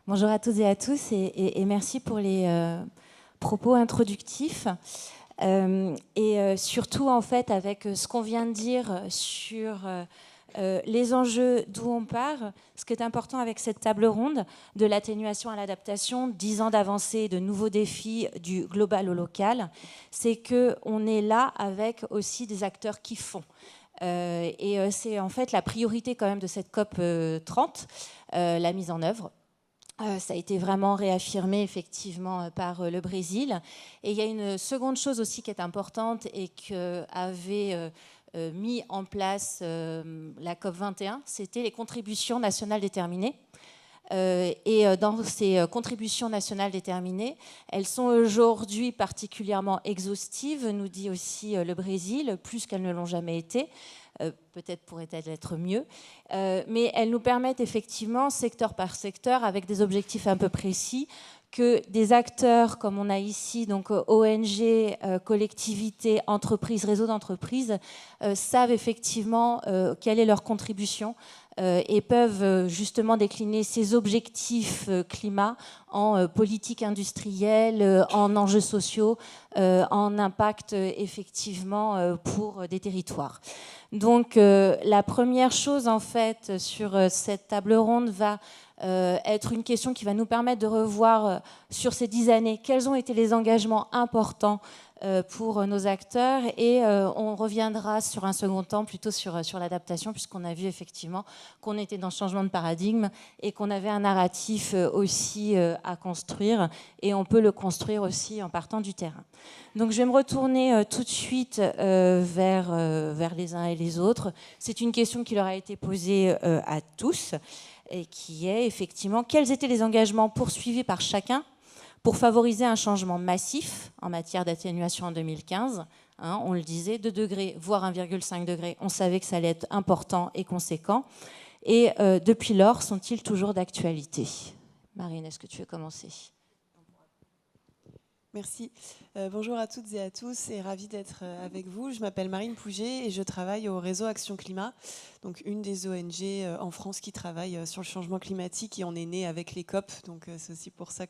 Bonjour à toutes et à tous et merci pour les propos introductifs. Surtout, en fait, avec ce qu'on vient de dire sur les enjeux d'où on part, ce qui est important avec cette table ronde, de l'atténuation à l'adaptation, 10 ans d'avancée, de nouveaux défis du global au local, c'est qu'on est là avec aussi des acteurs qui font. C'est en fait la priorité quand même de cette COP 30, la mise en œuvre. Ça a été vraiment réaffirmé effectivement par le Brésil. Et il y a une seconde chose aussi qui est importante et qu'avait mis en place la COP 21, c'était les contributions nationales déterminées. Dans ces contributions nationales déterminées, elles sont aujourd'hui particulièrement exhaustives, nous dit aussi le Brésil, plus qu'elles ne l'ont jamais été. Peut-être pourrait-elle être mieux, mais elles nous permettent effectivement, secteur par secteur, avec des objectifs un peu précis, que des acteurs comme on a ici, donc ONG, collectivités, entreprises, réseaux d'entreprises, savent effectivement quelle est leur contribution et peuvent justement décliner ces objectifs climat en politique industrielle, en enjeux sociaux, en impact effectivement pour des territoires. Donc la première chose en fait sur cette table ronde va être une question qui va nous permettre de revoir sur ces 10 années quels ont été les engagements importants pour nos acteurs et on reviendra sur un second temps plutôt sur l'adaptation puisqu'on a vu effectivement qu'on était dans le changement de paradigme et qu'on avait un narratif aussi à construire et on peut le construire aussi en partant du terrain. Donc je vais me retourner tout de suite vers les uns et les autres. C'est une question qui leur a été posée à tous et qui est effectivement quels étaient les engagements poursuivis par chacun pour favoriser un changement massif en matière d'atténuation en 2015. Hein, on le disait, 2 degrés, voire 1,5 degré. On savait que ça allait être important et conséquent. Et depuis lors, sont-ils toujours d'actualité? Marine, est-ce que tu veux commencer? Merci. Bonjour à toutes et à tous et ravie d'être avec vous. Je m'appelle Marine Pouget et je travaille au réseau Action Climat, donc une des ONG en France qui travaille sur le changement climatique et on est né avec les COP, donc c'est aussi pour ça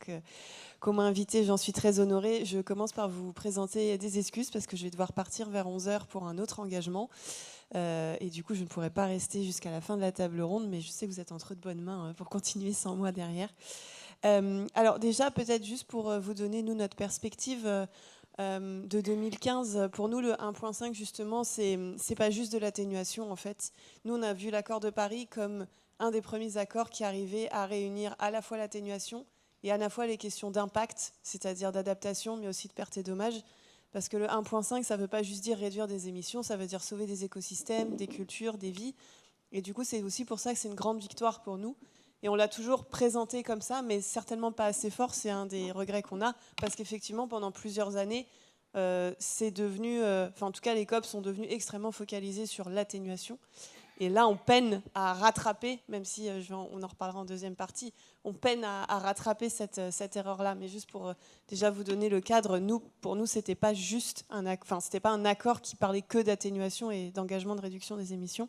qu'on m'a invitée, j'en suis très honorée. Je commence par vous présenter des excuses parce que je vais devoir partir vers 11h pour un autre engagement et du coup je ne pourrai pas rester jusqu'à la fin de la table ronde, mais je sais que vous êtes entre de bonnes mains pour continuer sans moi derrière. Alors déjà, peut-être juste pour vous donner, nous, notre perspective de 2015, pour nous, le 1,5, justement, c'est pas juste de l'atténuation, en fait. Nous, on a vu l'accord de Paris comme un des premiers accords qui arrivait à réunir à la fois l'atténuation et à la fois les questions d'impact, c'est-à-dire d'adaptation, mais aussi de perte et dommages. Parce que le 1,5, ça ne veut pas juste dire réduire des émissions, ça veut dire sauver des écosystèmes, des cultures, des vies. Et du coup, c'est aussi pour ça que c'est une grande victoire pour nous. Et on l'a toujours présenté comme ça, mais certainement pas assez fort. C'est un des regrets qu'on a, parce qu'effectivement, pendant plusieurs années, c'est devenu, en tout cas, les COP sont devenus extrêmement focalisés sur l'atténuation. Et là, on peine à rattraper, même si on en reparlera en deuxième partie, on peine à rattraper cette erreur-là. Mais juste pour déjà vous donner le cadre, pour nous, c'était pas juste c'était pas un accord qui parlait que d'atténuation et d'engagement de réduction des émissions.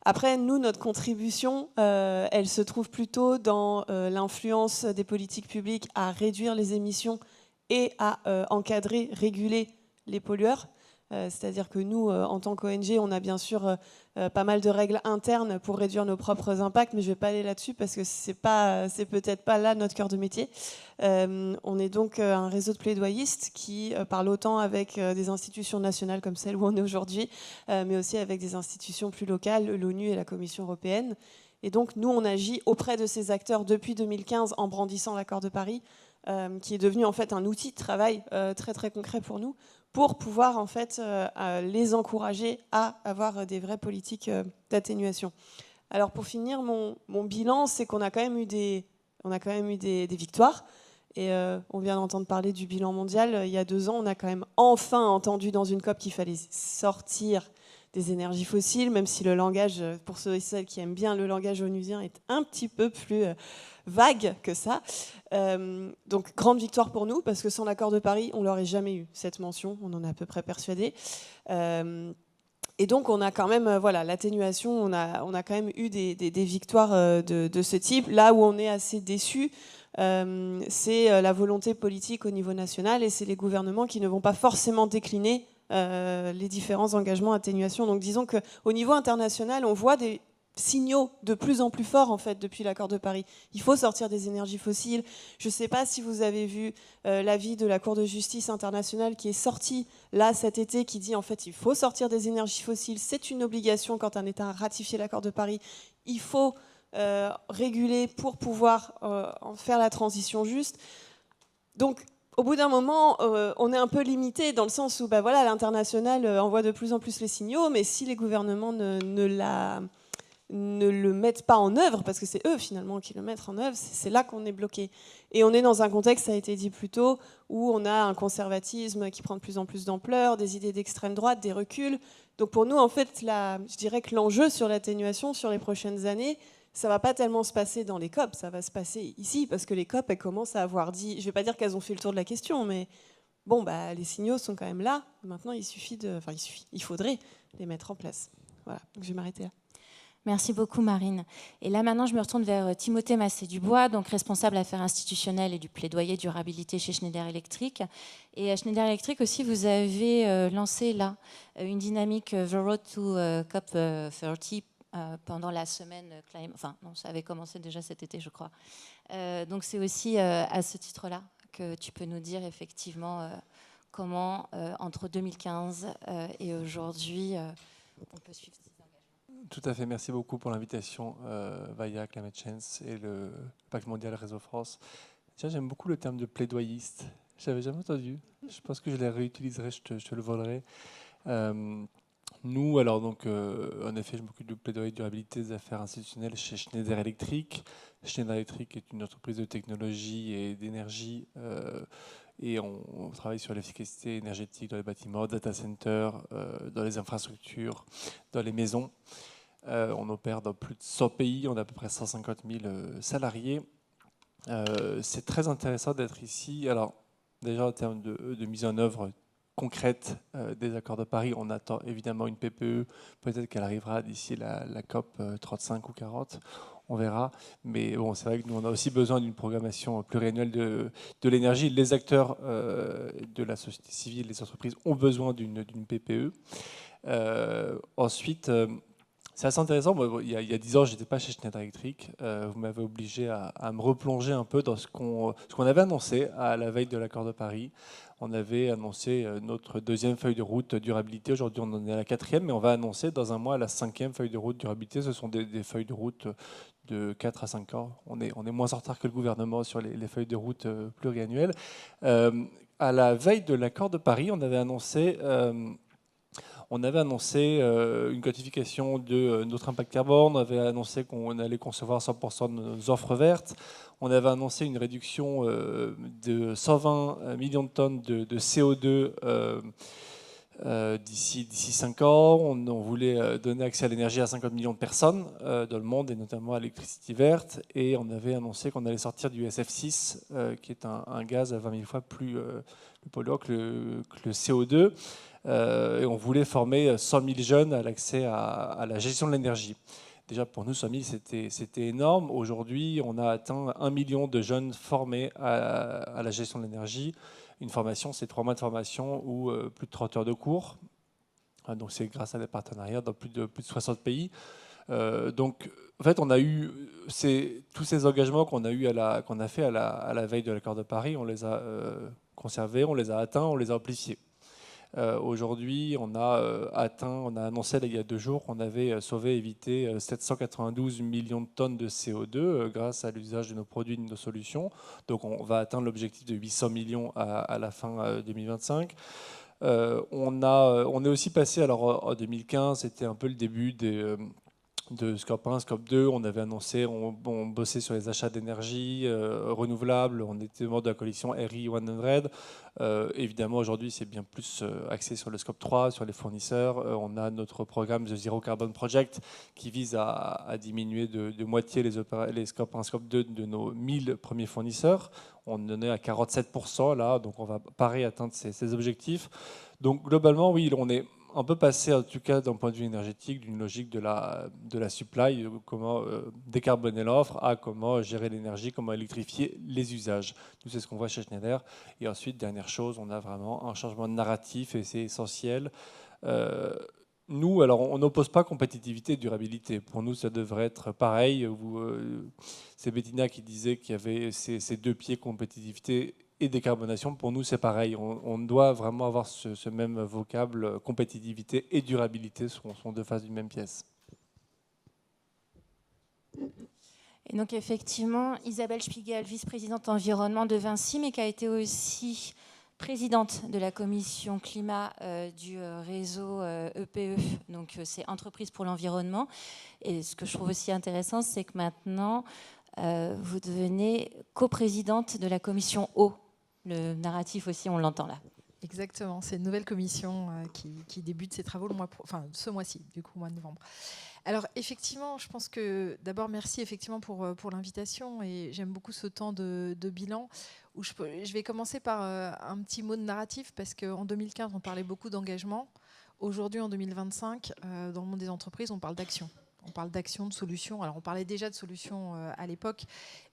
Après, nous, notre contribution, elle se trouve plutôt dans l'influence des politiques publiques à réduire les émissions et à encadrer, réguler les pollueurs. C'est-à-dire que nous, en tant qu'ONG, on a bien sûr pas mal de règles internes pour réduire nos propres impacts, mais je ne vais pas aller là-dessus parce que c'est peut-être pas là notre cœur de métier. On est donc un réseau de plaidoyistes qui parle autant avec des institutions nationales comme celle où on est aujourd'hui, mais aussi avec des institutions plus locales, l'ONU et la Commission européenne. Et donc, nous, on agit auprès de ces acteurs depuis 2015 en brandissant l'accord de Paris, qui est devenu en fait un outil de travail très très concret pour nous, pour pouvoir en fait les encourager à avoir des vraies politiques d'atténuation. Alors pour finir, mon bilan, c'est qu'on a quand même eu des victoires. Et on vient d'entendre parler du bilan mondial. Il y a 2 ans, on a quand même enfin entendu dans une COP qu'il fallait sortir des énergies fossiles, même si le langage, pour ceux et celles qui aiment bien le langage onusien, est un petit peu plus vague que ça. Donc grande victoire pour nous, parce que sans l'accord de Paris, on l'aurait jamais eu, cette mention, on en est à peu près persuadé. Et donc, on a quand même, voilà, l'atténuation, on a quand même eu des victoires de ce type. Là où on est assez déçu, c'est la volonté politique au niveau national et c'est les gouvernements qui ne vont pas forcément décliner les différents engagements atténuation. Donc, disons qu'au niveau international, on voit des signaux de plus en plus forts en fait depuis l'accord de Paris. Il faut sortir des énergies fossiles. Je ne sais pas si vous avez vu l'avis de la Cour de justice internationale qui est sorti là cet été, qui dit en fait il faut sortir des énergies fossiles. C'est une obligation quand un État a ratifié l'accord de Paris. Il faut réguler pour pouvoir en faire la transition juste. Donc au bout d'un moment, on est un peu limité dans le sens où voilà, l'international envoie de plus en plus les signaux, mais si les gouvernements ne le mettent pas en œuvre, parce que c'est eux finalement qui le mettent en œuvre, c'est là qu'on est bloqué. Et on est dans un contexte, ça a été dit plus tôt, où on a un conservatisme qui prend de plus en plus d'ampleur, des idées d'extrême droite, des reculs. Donc pour nous, en fait, je dirais que l'enjeu sur l'atténuation sur les prochaines années, ça ne va pas tellement se passer dans les COP, ça va se passer ici, parce que les COP, elles commencent à avoir dit, je ne vais pas dire qu'elles ont fait le tour de la question, mais bon, les signaux sont quand même là. Maintenant, il faudrait les mettre en place. Voilà, donc je vais m'arrêter là. Merci beaucoup, Marine. Et là, maintenant, je me retourne vers Timothée Massé-Dubois, donc responsable affaires institutionnelles et du plaidoyer durabilité chez Schneider Electric. Et à Schneider Electric aussi, vous avez lancé là une dynamique The Road to COP30 pendant la semaine climate. Enfin, non, ça avait commencé déjà cet été, je crois. Donc, c'est aussi à ce titre-là que tu peux nous dire effectivement comment, entre 2015 et aujourd'hui, on peut suivre. Tout à fait, merci beaucoup pour l'invitation via Climate Change et le Pacte mondial Réseau France. Tiens, j'aime beaucoup le terme de plaidoyiste. Je n'avais jamais entendu. Je pense que je le réutiliserai, je te le volerai. Nous, alors donc, en effet, je m'occupe du plaidoyer de durabilité des affaires institutionnelles chez Schneider Electric. Schneider Electric est une entreprise de technologie et d'énergie et on travaille sur l'efficacité énergétique dans les bâtiments, data centers, dans les infrastructures, dans les maisons. On opère dans plus de 100 pays, on a à peu près 150 000 salariés. C'est très intéressant d'être ici. Alors, déjà en termes de mise en œuvre concrète des accords de Paris, on attend évidemment une PPE. Peut-être qu'elle arrivera d'ici la COP 35 ou 40, on verra. Mais bon, c'est vrai que nous, on a aussi besoin d'une programmation pluriannuelle de l'énergie. Les acteurs de la société civile, les entreprises ont besoin d'une PPE. Ensuite, c'est assez intéressant. Moi, il y a 10 ans, je n'étais pas chez Schneider Electric. Vous m'avez obligé à me replonger un peu dans ce qu'on avait annoncé à la veille de l'accord de Paris. On avait annoncé notre deuxième feuille de route durabilité. Aujourd'hui, on en est à la 4e, mais on va annoncer dans un mois la 5e feuille de route durabilité. Ce sont des feuilles de route de 4 à 5 ans. On est moins en retard que le gouvernement sur les feuilles de route pluriannuelles. À la veille de l'accord de Paris, on avait annoncé une quantification de notre impact carbone, on avait annoncé qu'on allait concevoir 100% de nos offres vertes, on avait annoncé une réduction de 120 millions de tonnes de CO2 d'ici 5 ans. On voulait donner accès à l'énergie à 50 millions de personnes dans le monde, et notamment à l'électricité verte. Et on avait annoncé qu'on allait sortir du SF6, qui est un gaz à 20 000 fois plus polluant que le CO2. Et on voulait former 100 000 jeunes à l'accès à la gestion de l'énergie. Déjà, pour nous, 100 000, c'était énorme. Aujourd'hui, on a atteint 1 million de jeunes formés à la gestion de l'énergie. Une formation, c'est 3 mois de formation ou plus de 30 heures de cours. Donc, c'est grâce à des partenariats dans plus de 60 pays. Donc, en fait, on a eu tous ces engagements qu'on a fait à la veille de l'accord de Paris, on les a conservés, on les a atteints, on les a amplifiés. Aujourd'hui, on a annoncé il y a 2 jours qu'on avait sauvé et évité 792 millions de tonnes de CO2 grâce à l'usage de nos produits, de nos solutions. Donc on va atteindre l'objectif de 800 millions à la fin 2025. On est aussi passé, alors en 2015, c'était un peu le début de Scope 1, Scope 2, on avait annoncé, on bossait sur les achats d'énergie renouvelables, on était membre de la coalition RE100. Évidemment, aujourd'hui, c'est bien plus axé sur le Scope 3, sur les fournisseurs. On a notre programme The Zero Carbon Project qui vise à diminuer de moitié les Scope 1, Scope 2 de nos 1000 premiers fournisseurs. On en est à 47% là, donc on va pareil atteindre ces objectifs. Donc globalement, oui, on peut passer, en tout cas d'un point de vue énergétique, d'une logique de la supply, comment décarboner l'offre, à comment gérer l'énergie, comment électrifier les usages. Nous, c'est ce qu'on voit chez Schneider. Et ensuite, dernière chose, on a vraiment un changement de narratif, et c'est essentiel. Nous, alors, on n'oppose pas compétitivité et durabilité. Pour nous, ça devrait être pareil. C'est Bettina qui disait qu'il y avait ces deux pieds, compétitivité et décarbonation. Pour nous, c'est pareil. On doit vraiment avoir ce même vocable. Compétitivité et durabilité sont deux faces d'une même pièce. Et donc effectivement, Isabelle Spiegel, vice-présidente environnement de Vinci, mais qui a été aussi présidente de la commission climat du réseau EPE, donc c'est Entreprise pour l'environnement. Et ce que je trouve aussi intéressant, c'est que maintenant, vous devenez coprésidente de la commission eau. Le narratif aussi, on l'entend là. Exactement, c'est une nouvelle commission qui débute ses travaux ce mois-ci, du coup, au mois de novembre. Alors effectivement, je pense que d'abord merci effectivement pour l'invitation, et j'aime beaucoup ce temps de bilan où je vais commencer par un petit mot de narratif, parce qu'en 2015 on parlait beaucoup d'engagement. Aujourd'hui en 2025, dans le monde des entreprises, on parle d'action. On parle d'action, de solutions. Alors on parlait déjà de solutions à l'époque,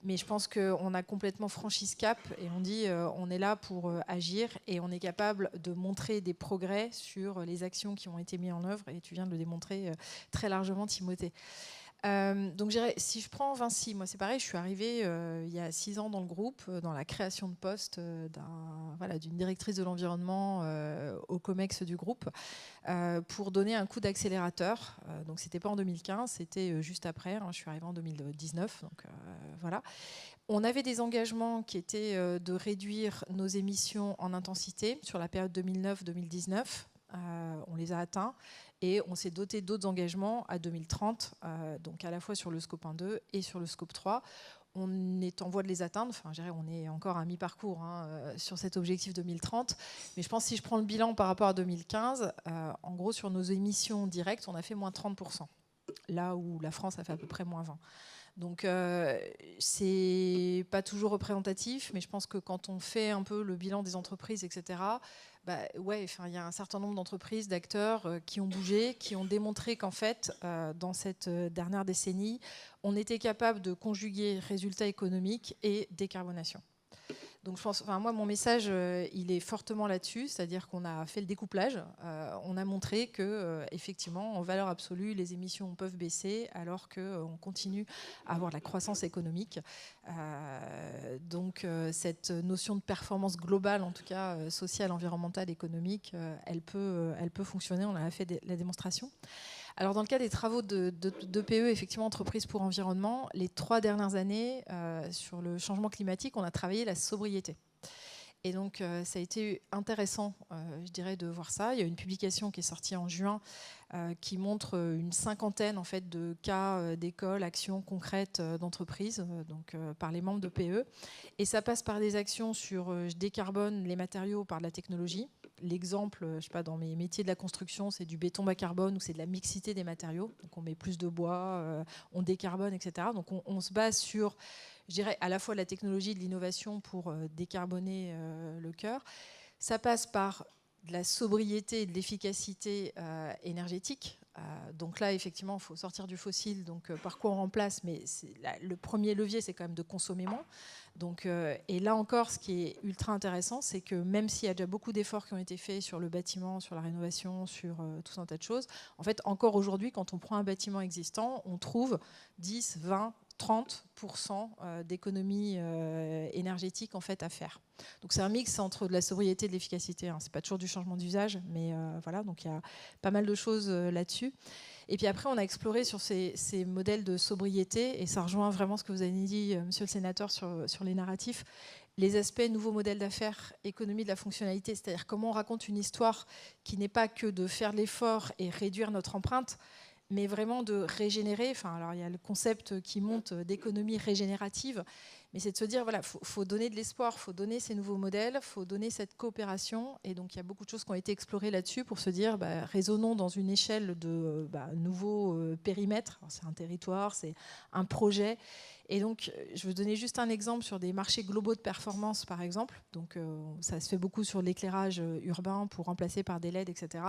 mais je pense qu'on a complètement franchi ce cap, et on dit on est là pour agir, et on est capable de montrer des progrès sur les actions qui ont été mises en œuvre, et tu viens de le démontrer très largement, Timothée. Donc si je prends Vinci, moi c'est pareil, je suis arrivée il y a 6 ans dans le groupe, dans la création de poste d'une directrice de l'environnement au COMEX du groupe, pour donner un coup d'accélérateur. Donc c'était pas en 2015, c'était juste après, je suis arrivée en 2019, donc voilà. On avait des engagements qui étaient de réduire nos émissions en intensité sur la période 2009-2019. On les a atteints, et on s'est doté d'autres engagements à 2030, donc à la fois sur le scope 1-2 et sur le scope 3. On est en voie de les atteindre, enfin, je dirais, on est encore à mi-parcours sur cet objectif 2030, mais je pense que si je prends le bilan par rapport à 2015, en gros sur nos émissions directes, on a fait moins 30%, là où la France a fait à peu près moins 20%. Donc c'est pas toujours représentatif, mais je pense que quand on fait un peu le bilan des entreprises, etc., il y a un certain nombre d'entreprises, d'acteurs qui ont bougé, qui ont démontré qu'en fait, dans cette dernière décennie, on était capable de conjuguer résultats économiques et décarbonation. Donc je pense, moi mon message il est fortement là-dessus, c'est-à-dire qu'on a fait le découplage, on a montré que effectivement en valeur absolue les émissions peuvent baisser alors qu'on continue à avoir de la croissance économique. Donc cette notion de performance globale, en tout cas sociale, environnementale, économique, elle peut fonctionner, on a fait la démonstration. Alors dans le cas des travaux d'EPE, effectivement, Entreprise pour l'environnement, les 3 dernières années, sur le changement climatique, on a travaillé la sobriété. Et donc ça a été intéressant, je dirais, de voir ça. Il y a une publication qui est sortie en juin qui montre une 50aine en fait, de cas d'écoles, actions concrètes d'entreprises, par les membres d'EPE. Et ça passe par des actions sur je décarbone les matériaux par de la technologie. L'exemple, je sais pas, dans mes métiers de la construction, c'est du béton bas carbone ou c'est de la mixité des matériaux. Donc on met plus de bois, on décarbone, etc. Donc on se base sur, je dirais, à la fois la technologie et de l'innovation pour décarboner le cœur. Ça passe par de la sobriété et de l'efficacité énergétique. Donc là, effectivement, il faut sortir du fossile. Donc par quoi on remplace? Mais le premier levier, c'est quand même de consommer moins. Donc, et là encore, ce qui est ultra intéressant, c'est que même s'il y a déjà beaucoup d'efforts qui ont été faits sur le bâtiment, sur la rénovation, sur tout un tas de choses, en fait, encore aujourd'hui, quand on prend un bâtiment existant, on trouve 10, 20, 30% d'économie énergétique en fait à faire. Donc c'est un mix entre de la sobriété et de l'efficacité. C'est pas toujours du changement d'usage, mais voilà, donc il y a pas mal de choses là-dessus. Et puis après, on a exploré sur ces modèles de sobriété, et ça rejoint vraiment ce que vous avez dit, monsieur le sénateur, sur les narratifs, les aspects nouveaux modèles d'affaires, économie de la fonctionnalité, c'est-à-dire comment on raconte une histoire qui n'est pas que de faire l'effort et réduire notre empreinte, mais vraiment de régénérer. Alors il y a le concept qui monte d'économie régénérative, Mais c'est de se dire, voilà, faut donner de l'espoir, faut donner ces nouveaux modèles, faut donner cette coopération. Et donc, il y a beaucoup de choses qui ont été explorées là-dessus pour se dire, raisonnons dans une échelle de nouveaux périmètres. C'est un territoire, c'est un projet. Et donc, je veux donner juste un exemple sur des marchés globaux de performance, par exemple. Donc, ça se fait beaucoup sur l'éclairage urbain pour remplacer par des LED, etc.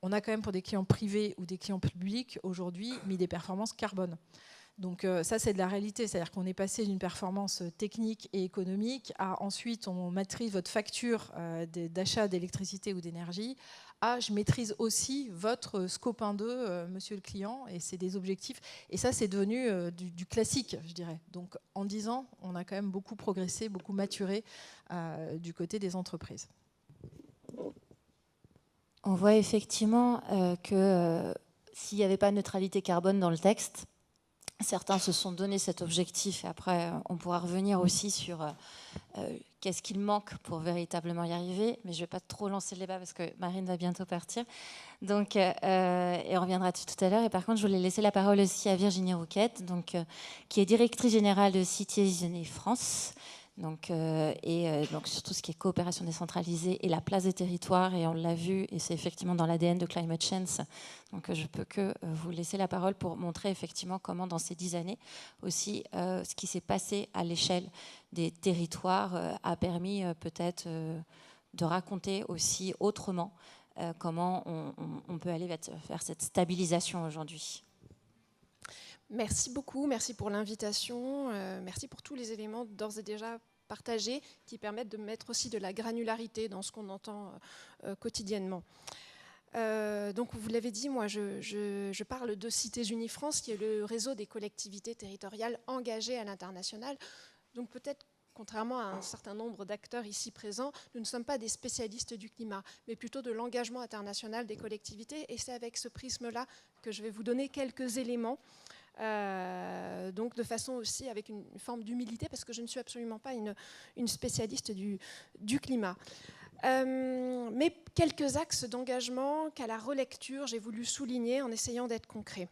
On a quand même pour des clients privés ou des clients publics aujourd'hui mis des performances carbone. Donc ça, c'est de la réalité. C'est-à-dire qu'on est passé d'une performance technique et économique à ensuite, on maîtrise votre facture d'achat d'électricité ou d'énergie, à je maîtrise aussi votre scope 1-2, monsieur le client, et c'est des objectifs. Et ça, c'est devenu du classique, je dirais. Donc en 10 ans, on a quand même beaucoup progressé, beaucoup maturé du côté des entreprises. On voit effectivement que s'il n'y avait pas de neutralité carbone dans le texte, certains se sont donné cet objectif et après on pourra revenir aussi sur qu'est-ce qu'il manque pour véritablement y arriver, mais je ne vais pas trop lancer le débat parce que Marine va bientôt partir. Donc, et on reviendra dessus tout à l'heure. Et par contre, je voulais laisser la parole aussi à Virginie Rouquette, donc, qui est directrice générale de Citizenship France. Donc, donc sur tout ce qui est coopération décentralisée et la place des territoires, et on l'a vu, et c'est effectivement dans l'ADN de Climate Change. Donc je peux que vous laisser la parole pour montrer effectivement comment dans ces 10 années aussi ce qui s'est passé à l'échelle des territoires a permis peut-être de raconter aussi autrement comment on peut aller vers cette stabilisation aujourd'hui. Merci beaucoup, merci pour l'invitation, merci pour tous les éléments d'ores et déjà partagés qui permettent de mettre aussi de la granularité dans ce qu'on entend quotidiennement. Donc vous l'avez dit, moi je parle de Citizenship France, qui est le réseau des collectivités territoriales engagées à l'international. Donc peut-être, contrairement à un certain nombre d'acteurs ici présents, nous ne sommes pas des spécialistes du climat, mais plutôt de l'engagement international des collectivités. Et c'est avec ce prisme-là que je vais vous donner quelques éléments. Donc de façon aussi avec une forme d'humilité, parce que je ne suis absolument pas une spécialiste du climat. Mais quelques axes d'engagement qu'à la relecture, j'ai voulu souligner en essayant d'être concret.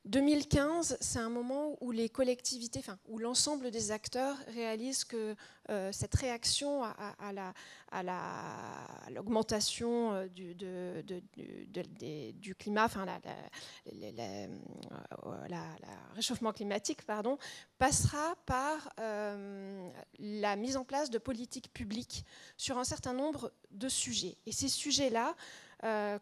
2015, c'est un moment où les collectivités, où l'ensemble des acteurs réalisent que cette réaction à l'augmentation du climat, le réchauffement climatique, passera par la mise en place de politiques publiques sur un certain nombre de sujets. Et ces sujets-là,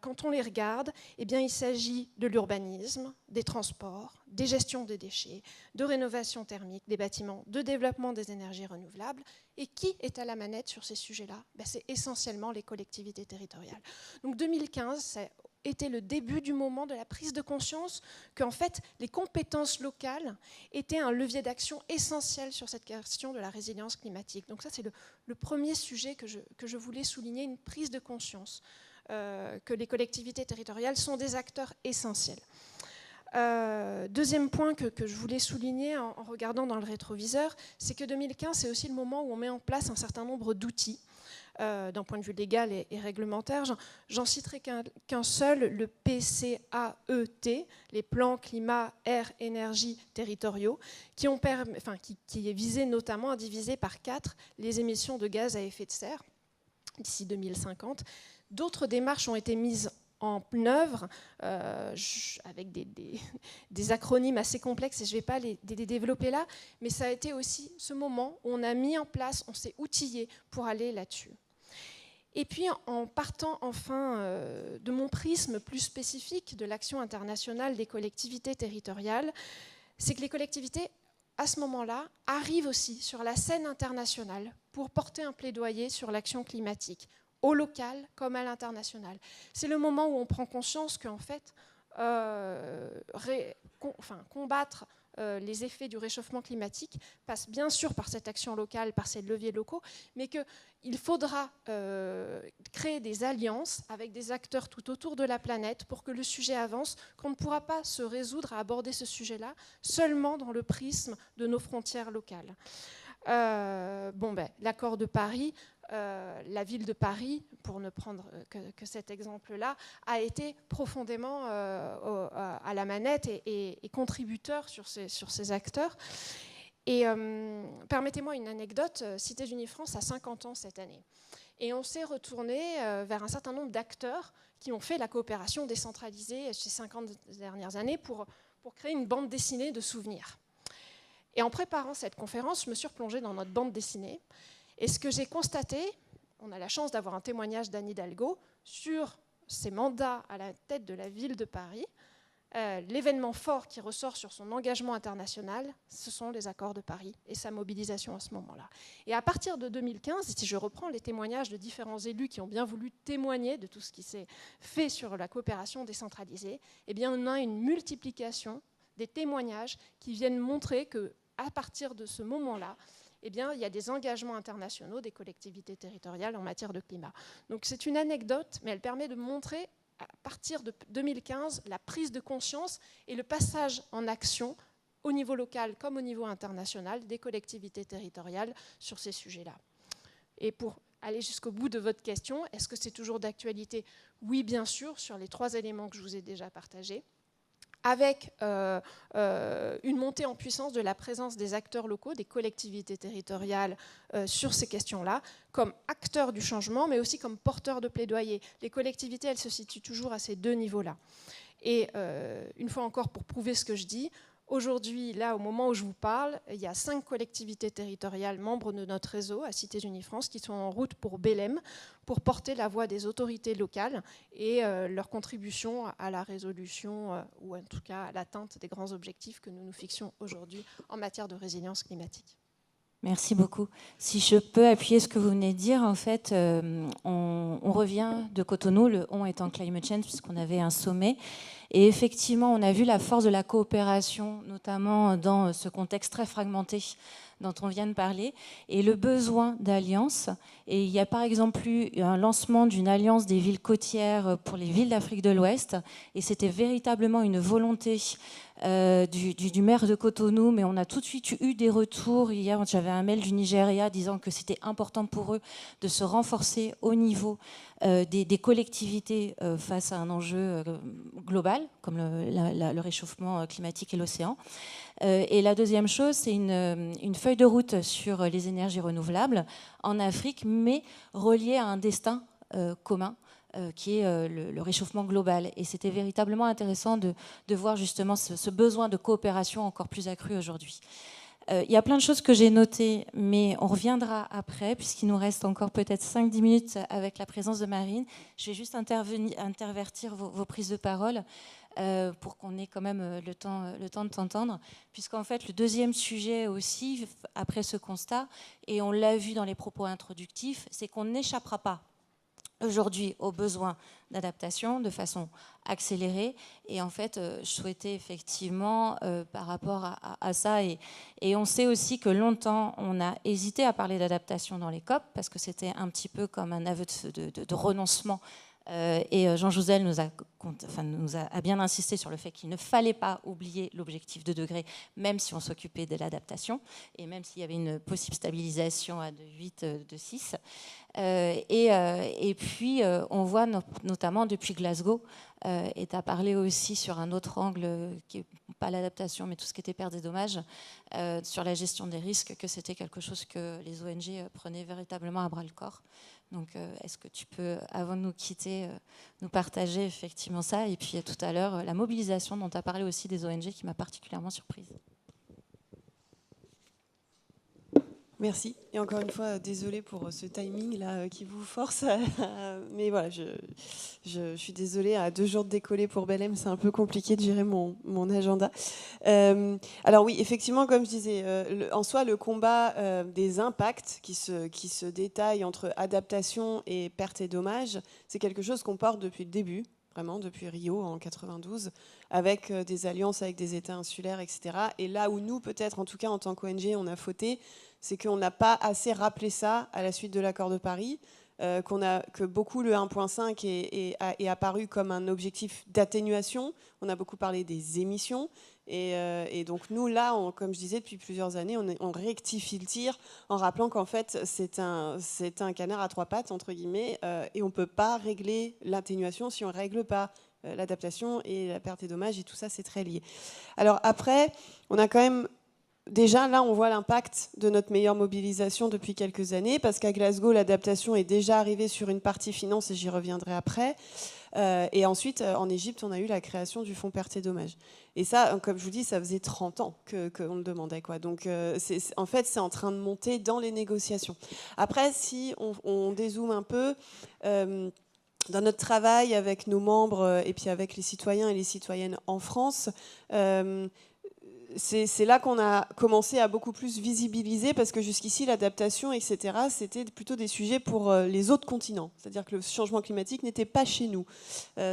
quand on les regarde, eh bien, il s'agit de l'urbanisme, des transports, des gestions des déchets, de rénovation thermique des bâtiments, de développement des énergies renouvelables. Et qui est à la manette sur ces sujets-là ? C'est essentiellement les collectivités territoriales. Donc 2015, ça a été le début du moment de la prise de conscience qu'en fait, les compétences locales étaient un levier d'action essentiel sur cette question de la résilience climatique. Donc ça, c'est le premier sujet que je voulais souligner, une prise de conscience. Que les collectivités territoriales sont des acteurs essentiels. Deuxième point que je voulais souligner en regardant dans le rétroviseur, c'est que 2015, c'est aussi le moment où on met en place un certain nombre d'outils d'un point de vue légal et réglementaire. J'en citerai qu'un seul, le PCAET, les plans climat, air, énergie territoriaux, qui est visé notamment à diviser par 4 les émissions de gaz à effet de serre d'ici 2050. D'autres démarches ont été mises en œuvre avec des acronymes assez complexes et je ne vais pas les développer là, mais ça a été aussi ce moment où on a mis en place, on s'est outillé pour aller là-dessus. Et puis en partant enfin de mon prisme plus spécifique de l'action internationale des collectivités territoriales, c'est que les collectivités, à ce moment-là, arrivent aussi sur la scène internationale pour porter un plaidoyer sur l'action climatique, au local comme à l'international. C'est le moment où on prend conscience qu'en fait, combattre les effets du réchauffement climatique passe bien sûr par cette action locale, par ces leviers locaux, mais qu'il faudra créer des alliances avec des acteurs tout autour de la planète pour que le sujet avance, qu'on ne pourra pas se résoudre à aborder ce sujet-là seulement dans le prisme de nos frontières locales. L'accord de Paris, la ville de Paris, pour ne prendre que cet exemple-là, a été profondément à la manette et contributeur sur ces acteurs. Et permettez-moi une anecdote, Cité Unifrance a 50 ans cette année. Et on s'est retourné vers un certain nombre d'acteurs qui ont fait la coopération décentralisée ces 50 dernières années pour créer une bande dessinée de souvenirs. Et en préparant cette conférence, je me suis replongée dans notre bande dessinée. Et ce que j'ai constaté, on a la chance d'avoir un témoignage d'Anne Hidalgo sur ses mandats à la tête de la ville de Paris. L'événement fort qui ressort sur son engagement international, ce sont les accords de Paris et sa mobilisation à ce moment-là. Et à partir de 2015, si je reprends les témoignages de différents élus qui ont bien voulu témoigner de tout ce qui s'est fait sur la coopération décentralisée, eh bien, on a une multiplication des témoignages qui viennent montrer qu'à partir de ce moment-là, eh bien, il y a des engagements internationaux des collectivités territoriales en matière de climat. Donc c'est une anecdote, mais elle permet de montrer à partir de 2015, la prise de conscience et le passage en action au niveau local comme au niveau international des collectivités territoriales sur ces sujets-là. Et pour aller jusqu'au bout de votre question, est-ce que c'est toujours d'actualité? Oui, bien sûr, sur les 3 éléments que je vous ai déjà partagés, avec une montée en puissance de la présence des acteurs locaux, des collectivités territoriales sur ces questions-là, comme acteurs du changement, mais aussi comme porteurs de plaidoyer. Les collectivités, elles se situent toujours à ces 2 niveaux-là. Et une fois encore, pour prouver ce que je dis, aujourd'hui, là, au moment où je vous parle, il y a 5 collectivités territoriales membres de notre réseau à Cité Unifrance qui sont en route pour Belém, pour porter la voix des autorités locales et leur contribution à la résolution ou en tout cas à l'atteinte des grands objectifs que nous nous fixons aujourd'hui en matière de résilience climatique. Merci beaucoup. Si je peux appuyer ce que vous venez de dire, en fait, on revient de Cotonou, le on étant climate change, puisqu'on avait un sommet. Et effectivement, on a vu la force de la coopération, notamment dans ce contexte très fragmenté dont on vient de parler, et le besoin d'alliances. Et il y a par exemple eu un lancement d'une alliance des villes côtières pour les villes d'Afrique de l'Ouest, et c'était véritablement une volonté du maire de Cotonou, mais on a tout de suite eu des retours. Hier, j'avais un mail du Nigeria disant que c'était important pour eux de se renforcer au niveau des collectivités face à un enjeu global, comme le réchauffement climatique et l'océan. Et la deuxième chose, c'est une feuille de route sur les énergies renouvelables en Afrique, mais reliée à un destin commun, qui est le réchauffement global. Et c'était véritablement intéressant de voir justement ce besoin de coopération encore plus accru aujourd'hui. Il y a plein de choses que j'ai notées, mais on reviendra après, puisqu'il nous reste encore peut-être 5-10 minutes avec la présence de Marine. Je vais juste intervertir vos prises de parole pour qu'on ait quand même le temps de t'entendre, puisqu'en fait, le deuxième sujet aussi, après ce constat, et on l'a vu dans les propos introductifs, c'est qu'on n'échappera pas aujourd'hui aux besoins d'adaptation de façon accélérée. Et en fait, je souhaitais effectivement, par rapport à ça, et on sait aussi que longtemps, on a hésité à parler d'adaptation dans les COP, parce que c'était un petit peu comme un aveu de renoncement. Et Jean Jouzel nous a bien insisté sur le fait qu'il ne fallait pas oublier l'objectif 2 degrés, même si on s'occupait de l'adaptation, et même s'il y avait une possible stabilisation à 2,8, de 6. Et puis, on voit notamment depuis Glasgow, et tu as parlé aussi sur un autre angle, qui n'est pas l'adaptation, mais tout ce qui était pertes et dommages, sur la gestion des risques, que c'était quelque chose que les ONG prenaient véritablement à bras-le-corps. Donc, est-ce que tu peux, avant de nous quitter, nous partager effectivement ça? Et puis, tout à l'heure, la mobilisation dont tu as parlé aussi des ONG qui m'a particulièrement surprise. Merci. Et encore une fois, désolée pour ce timing-là qui vous force. Mais voilà, je suis désolée, à 2 jours de décoller pour Belém, c'est un peu compliqué de gérer mon agenda. Alors oui, effectivement, comme je disais, en soi, le combat des impacts qui se détaillent entre adaptation et pertes et dommages, c'est quelque chose qu'on porte depuis le début, vraiment depuis Rio en 92, avec des alliances avec des États insulaires, etc. Et là où nous, peut-être, en tout cas en tant qu'ONG, on a fauté, c'est qu'on n'a pas assez rappelé ça à la suite de l'accord de Paris, que beaucoup le 1.5 est apparu comme un objectif d'atténuation. On a beaucoup parlé des émissions. Et donc nous, là, comme je disais, depuis plusieurs années, on rectifie le tir en rappelant qu'en fait, c'est un canard à 3 pattes, entre guillemets, et on ne peut pas régler l'atténuation si on ne règle pas l'adaptation et la perte et dommages, et tout ça, c'est très lié. Alors après, on a quand même déjà, là, on voit l'impact de notre meilleure mobilisation depuis quelques années, parce qu'à Glasgow, l'adaptation est déjà arrivée sur une partie finance, et j'y reviendrai après. Et ensuite, en Égypte, on a eu la création du fonds pertes et dommages. Et ça, comme je vous dis, ça faisait 30 ans qu'on le demandait, quoi. Donc, en fait, c'est en train de monter dans les négociations. Après, si on dézoome un peu, dans notre travail avec nos membres et puis avec les citoyens et les citoyennes en France, c'est là qu'on a commencé à beaucoup plus visibiliser, parce que jusqu'ici, l'adaptation, etc., c'était plutôt des sujets pour les autres continents. C'est-à-dire que le changement climatique n'était pas chez nous.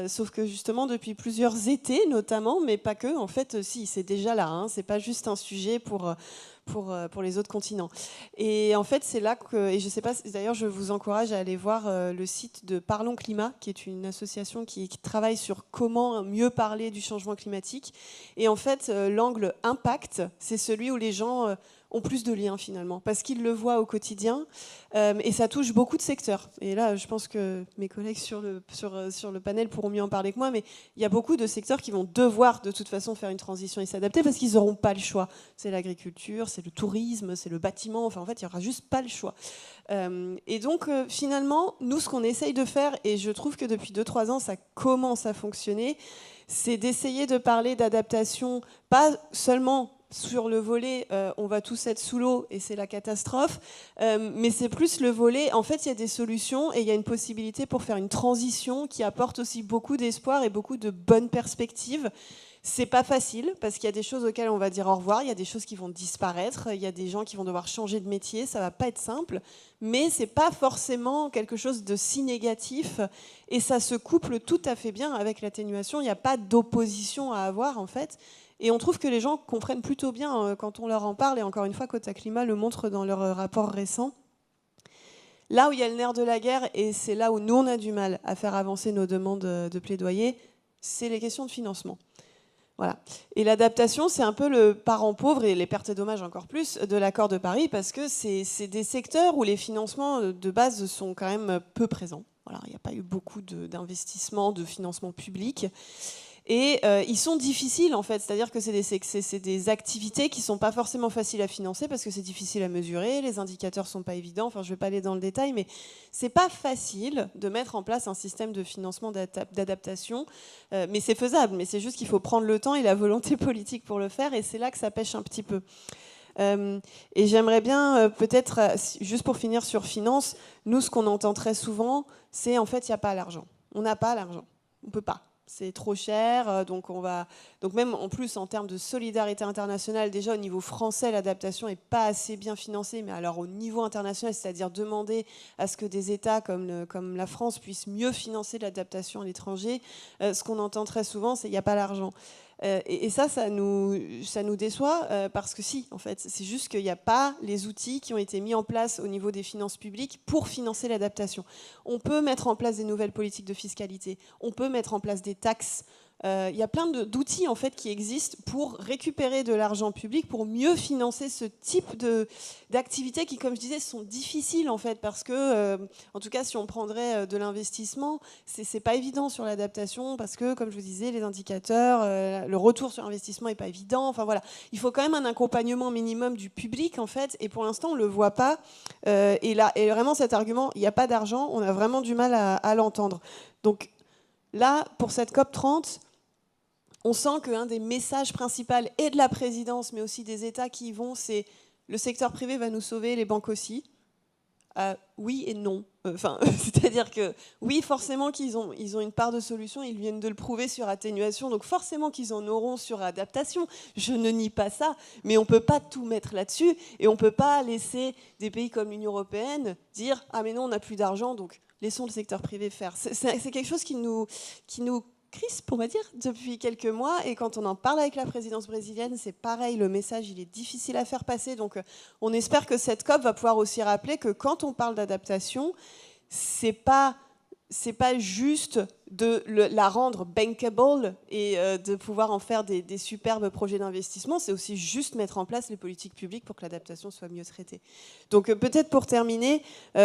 Sauf que justement, depuis plusieurs étés notamment, mais pas que, en fait, si, c'est déjà là. Hein, c'est pas juste un sujet pour les autres continents. Et en fait, c'est là que, et je sais pas, d'ailleurs, je vous encourage à aller voir le site de Parlons Climat, qui est une association qui travaille sur comment mieux parler du changement climatique. Et en fait, l'angle impact, c'est celui où les gens ont plus de liens finalement, parce qu'ils le voient au quotidien, et ça touche beaucoup de secteurs. Et là, je pense que mes collègues sur le panel pourront mieux en parler que moi, mais il y a beaucoup de secteurs qui vont devoir de toute façon faire une transition et s'adapter, parce qu'ils n'auront pas le choix. C'est l'agriculture, c'est le tourisme, c'est le bâtiment, enfin en fait, il n'y aura juste pas le choix. Et donc, finalement, nous, ce qu'on essaye de faire, et je trouve que depuis 2-3 ans, ça commence à fonctionner, c'est d'essayer de parler d'adaptation, pas seulement sur le volet on va tous être sous l'eau et c'est la catastrophe, mais c'est plus le volet, en fait il y a des solutions et il y a une possibilité pour faire une transition qui apporte aussi beaucoup d'espoir et beaucoup de bonnes perspectives. C'est pas facile, parce qu'il y a des choses auxquelles on va dire au revoir, il y a des choses qui vont disparaître, il y a des gens qui vont devoir changer de métier, ça va pas être simple, mais c'est pas forcément quelque chose de si négatif, et ça se couple tout à fait bien avec l'atténuation, il n'y a pas d'opposition à avoir en fait. Et on trouve que les gens comprennent plutôt bien quand on leur en parle, et encore une fois, Quota Climat le montre dans leur rapport récent. Là où il y a le nerf de la guerre, et c'est là où nous on a du mal à faire avancer nos demandes de plaidoyer, c'est les questions de financement. Voilà. Et l'adaptation, c'est un peu le parent pauvre, et les pertes et dommages encore plus, de l'accord de Paris, parce que c'est des secteurs où les financements de base sont quand même peu présents. Voilà, il n'y a pas eu beaucoup d'investissements, de financement public. Et ils sont difficiles en fait, c'est-à-dire que c'est des activités qui ne sont pas forcément faciles à financer, parce que c'est difficile à mesurer, les indicateurs ne sont pas évidents, enfin je ne vais pas aller dans le détail, mais ce n'est pas facile de mettre en place un système de financement d'adaptation, mais c'est faisable, mais c'est juste qu'il faut prendre le temps et la volonté politique pour le faire, et c'est là que ça pêche un petit peu. Et j'aimerais bien peut-être, juste pour finir sur finance, nous ce qu'on entend très souvent, c'est en fait il n'y a pas l'argent, on n'a pas l'argent, on ne peut pas. C'est trop cher, donc même en plus en termes de solidarité internationale, déjà au niveau français, l'adaptation n'est pas assez bien financée, mais alors au niveau international, c'est-à-dire demander à ce que des États comme la France puissent mieux financer l'adaptation à l'étranger, ce qu'on entend très souvent, c'est qu'il n'y a pas l'argent. Et ça nous déçoit, parce que si, en fait, c'est juste qu'il n'y a pas les outils qui ont été mis en place au niveau des finances publiques pour financer l'adaptation. On peut mettre en place des nouvelles politiques de fiscalité, on peut mettre en place des taxes. Il y a plein d'outils en fait qui existent pour récupérer de l'argent public, pour mieux financer ce type d'activités qui, comme je disais, sont difficiles en fait, parce que, en tout cas, si on prendrait de l'investissement, c'est pas évident sur l'adaptation, parce que, comme je vous disais, les indicateurs, le retour sur investissement est pas évident. Enfin voilà, il faut quand même un accompagnement minimum du public en fait, et pour l'instant on le voit pas. Et vraiment cet argument, il n'y a pas d'argent, on a vraiment du mal à l'entendre. Donc là, pour cette COP 30. On sent qu'un des messages principaux et de la présidence, mais aussi des États qui y vont, c'est le secteur privé va nous sauver, les banques aussi. Oui et non. C'est-à-dire que oui, forcément qu'ils ont une part de solution, ils viennent de le prouver sur atténuation, donc forcément qu'ils en auront sur adaptation. Je ne nie pas ça, mais on ne peut pas tout mettre là-dessus, et on ne peut pas laisser des pays comme l'Union européenne dire « Ah mais non, on n'a plus d'argent, donc laissons le secteur privé faire ». C'est quelque chose qui nous crispe, on va dire, depuis quelques mois, et quand on en parle avec la présidence brésilienne, c'est pareil, le message il est difficile à faire passer, donc on espère que cette COP va pouvoir aussi rappeler que quand on parle d'adaptation, c'est pas juste de la rendre bankable et de pouvoir en faire des superbes projets d'investissement, c'est aussi juste mettre en place les politiques publiques pour que l'adaptation soit mieux traitée. Donc peut-être pour terminer,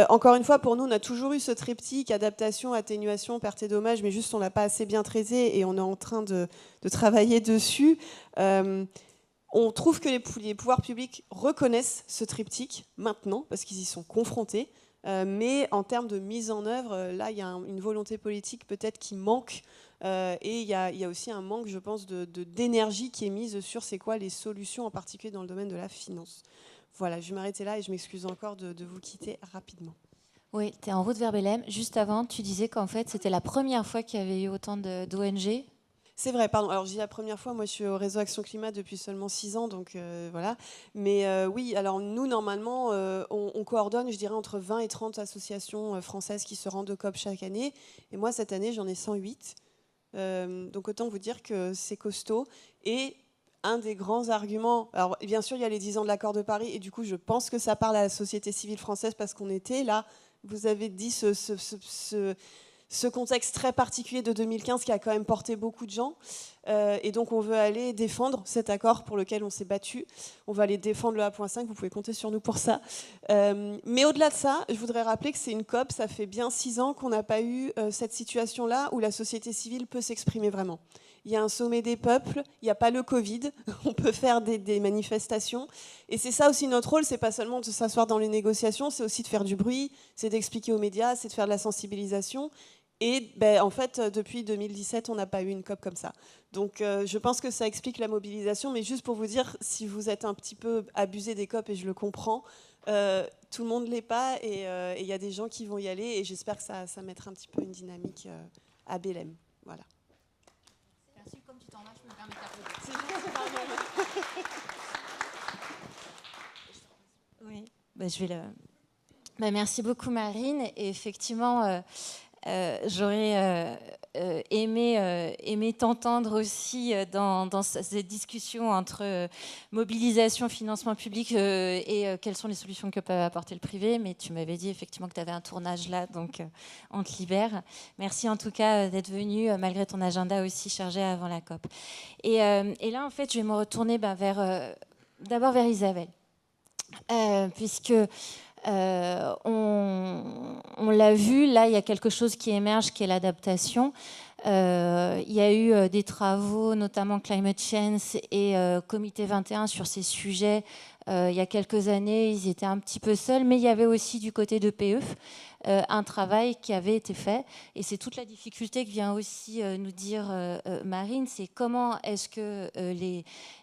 encore une fois, pour nous, on a toujours eu ce triptyque adaptation, atténuation, pertes et dommages, mais juste on ne l'a pas assez bien traité et on est en train de travailler dessus. On trouve que les pouvoirs publics reconnaissent ce triptyque maintenant, parce qu'ils y sont confrontés, mais en termes de mise en œuvre, là, il y a une volonté politique peut-être qui manque, et il y a aussi un manque, je pense, d'énergie qui est mise sur c'est quoi les solutions, en particulier dans le domaine de la finance. Voilà, je vais m'arrêter là et je m'excuse encore de vous quitter rapidement. Oui, tu es en route vers Belém. Juste avant, tu disais qu'en fait, c'était la première fois qu'il y avait eu autant d'ONG. C'est vrai, pardon. Alors, je dis la première fois, moi je suis au réseau Action Climat depuis seulement 6 ans, donc voilà. Mais oui, alors nous, normalement, on coordonne, je dirais, entre 20 et 30 associations françaises qui se rendent au COP chaque année. Et moi, cette année, j'en ai 108. Donc autant vous dire que c'est costaud. Et un des grands arguments, alors bien sûr, il y a les 10 ans de l'accord de Paris, et du coup, je pense que ça parle à la société civile française parce qu'on était là. Vous avez dit ce contexte très particulier de 2015 qui a quand même porté beaucoup de gens. Et donc on veut aller défendre cet accord pour lequel on s'est battu. On va aller défendre le 1.5, vous pouvez compter sur nous pour ça. Mais au-delà de ça, je voudrais rappeler que c'est une COP, ça fait bien 6 ans qu'on n'a pas eu cette situation-là où la société civile peut s'exprimer vraiment. Il y a un sommet des peuples, il n'y a pas le Covid, on peut faire des manifestations. Et c'est ça aussi notre rôle, c'est pas seulement de s'asseoir dans les négociations, c'est aussi de faire du bruit, c'est d'expliquer aux médias, c'est de faire de la sensibilisation. Et en fait, depuis 2017, on n'a pas eu une COP comme ça. Donc je pense que ça explique la mobilisation, mais juste pour vous dire, si vous êtes un petit peu abusé des COP, et je le comprends, tout le monde ne l'est pas, et il y a des gens qui vont y aller, et j'espère que ça mettra un petit peu une dynamique à Belém. Voilà. Merci, comme tu t'en vas, je me permets d'applaudir. Oui, je vais le... merci beaucoup Marine, et effectivement... j'aurais aimé t'entendre aussi dans cette discussion entre mobilisation, financement public et quelles sont les solutions que peut apporter le privé. Mais tu m'avais dit effectivement que tu avais un tournage là, donc on te libère. Merci en tout cas d'être venu, malgré ton agenda aussi chargé avant la COP. Et là, en fait, je vais me retourner d'abord vers Isabelle, puisque... on l'a vu, là il y a quelque chose qui émerge qui est l'adaptation. Il y a eu des travaux, notamment Climate Change et Comité 21 sur ces sujets. Il y a quelques années, ils étaient un petit peu seuls, mais il y avait aussi du côté de PE un travail qui avait été fait. Et c'est toute la difficulté que vient aussi nous dire Marine, c'est comment est-ce que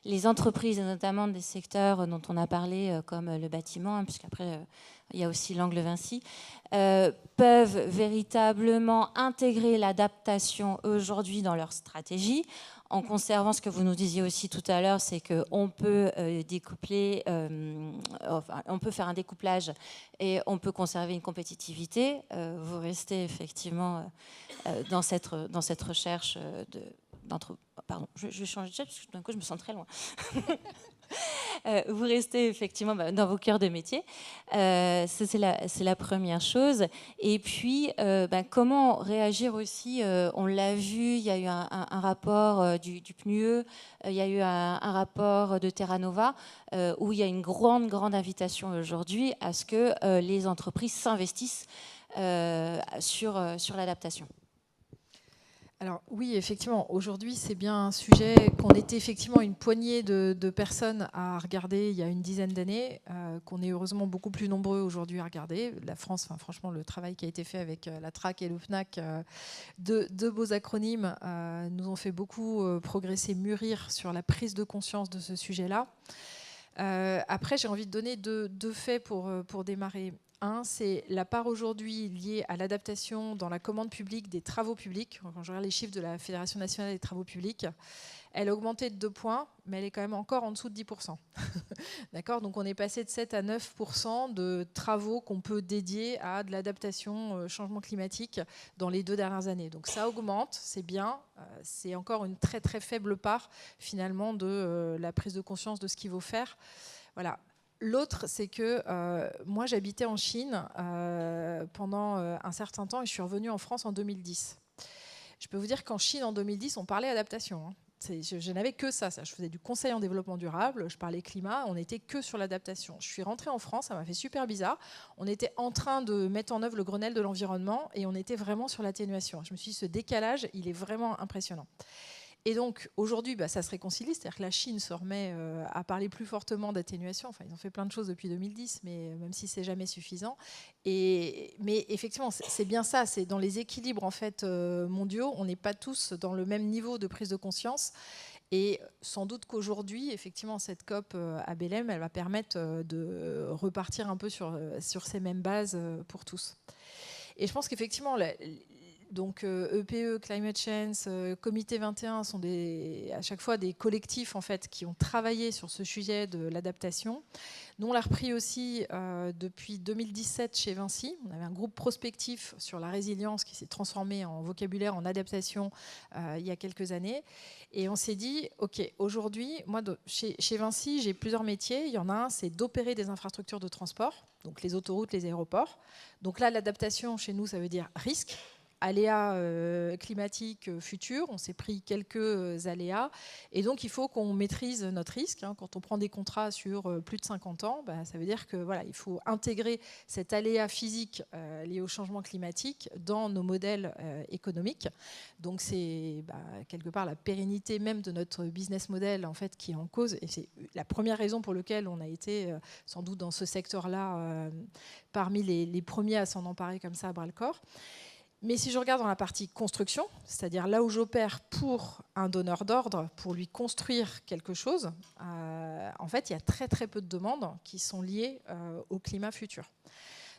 les entreprises, et notamment des secteurs dont on a parlé, comme le bâtiment, hein, puisqu'après il y a aussi l'angle Vinci, peuvent véritablement intégrer l'adaptation aujourd'hui dans leur stratégie, en conservant ce que vous nous disiez aussi tout à l'heure, c'est qu'on peut découpler, on peut faire un découplage et on peut conserver une compétitivité. Vous restez effectivement dans cette recherche pardon, je vais changer de chat parce que d'un coup je me sens très loin. Vous restez effectivement dans vos cœurs de métier. Ça, c'est la première chose. Et puis, comment réagir aussi, on l'a vu, il y a eu un rapport du PNUE, il y a eu un rapport de Terra Nova, où il y a une grande invitation aujourd'hui à ce que les entreprises s'investissent sur l'adaptation. Alors oui, effectivement, aujourd'hui, c'est bien un sujet qu'on était effectivement une poignée de personnes à regarder il y a une dizaine d'années, qu'on est heureusement beaucoup plus nombreux aujourd'hui à regarder. La France, franchement, le travail qui a été fait avec la TRAC et le FNAC, deux beaux acronymes, nous ont fait beaucoup progresser, mûrir sur la prise de conscience de ce sujet-là. Après, j'ai envie de donner deux faits pour démarrer. Un, c'est la part aujourd'hui liée à l'adaptation dans la commande publique des travaux publics. Quand je regarde les chiffres de la Fédération nationale des travaux publics, elle a augmenté de 2 points, mais elle est quand même encore en dessous de 10%. D'accord ? Donc on est passé de 7 à 9% de travaux qu'on peut dédier à de l'adaptation changement climatique dans les 2 dernières années. Donc ça augmente, c'est bien. C'est encore une très très faible part finalement de la prise de conscience de ce qu'il faut faire. Voilà. L'autre, c'est que moi, j'habitais en Chine pendant un certain temps et je suis revenue en France en 2010. Je peux vous dire qu'en Chine, en 2010, on parlait adaptation. Hein. Je n'avais que ça. Je faisais du conseil en développement durable, je parlais climat, on n'était que sur l'adaptation. Je suis rentrée en France, ça m'a fait super bizarre. On était en train de mettre en œuvre le Grenelle de l'environnement et on était vraiment sur l'atténuation. Je me suis dit, ce décalage, il est vraiment impressionnant. Et donc, aujourd'hui, ça se réconcilie, c'est-à-dire que la Chine se remet à parler plus fortement d'atténuation. Enfin, ils ont fait plein de choses depuis 2010, mais même si c'est jamais suffisant. Mais effectivement, c'est bien ça, c'est dans les équilibres en fait, mondiaux, on n'est pas tous dans le même niveau de prise de conscience. Et sans doute qu'aujourd'hui, effectivement, cette COP à Belém, elle va permettre de repartir un peu sur ces mêmes bases pour tous. Et je pense qu'effectivement, donc EPE, Climate Change, Comité 21 sont à chaque fois des collectifs en fait, qui ont travaillé sur ce sujet de l'adaptation. Nous, on l'a repris aussi depuis 2017 chez Vinci. On avait un groupe prospectif sur la résilience qui s'est transformé en vocabulaire, en adaptation il y a quelques années. Et on s'est dit, OK, aujourd'hui, moi, chez Vinci, j'ai plusieurs métiers. Il y en a un, c'est d'opérer des infrastructures de transport, donc les autoroutes, les aéroports. Donc là, l'adaptation, chez nous, ça veut dire risque. Aléas climatiques futurs, on s'est pris quelques aléas et donc il faut qu'on maîtrise notre risque. Quand on prend des contrats sur plus de 50 ans, ça veut dire que voilà, il faut intégrer cet aléa physique lié au changement climatique dans nos modèles économiques. Donc c'est quelque part la pérennité même de notre business model en fait qui est en cause et c'est la première raison pour laquelle on a été sans doute dans ce secteur-là parmi les premiers à s'en emparer comme ça à bras-le-corps. Mais si je regarde dans la partie construction, c'est-à-dire là où j'opère pour un donneur d'ordre, pour lui construire quelque chose, en fait, il y a très très peu de demandes qui sont liées au climat futur.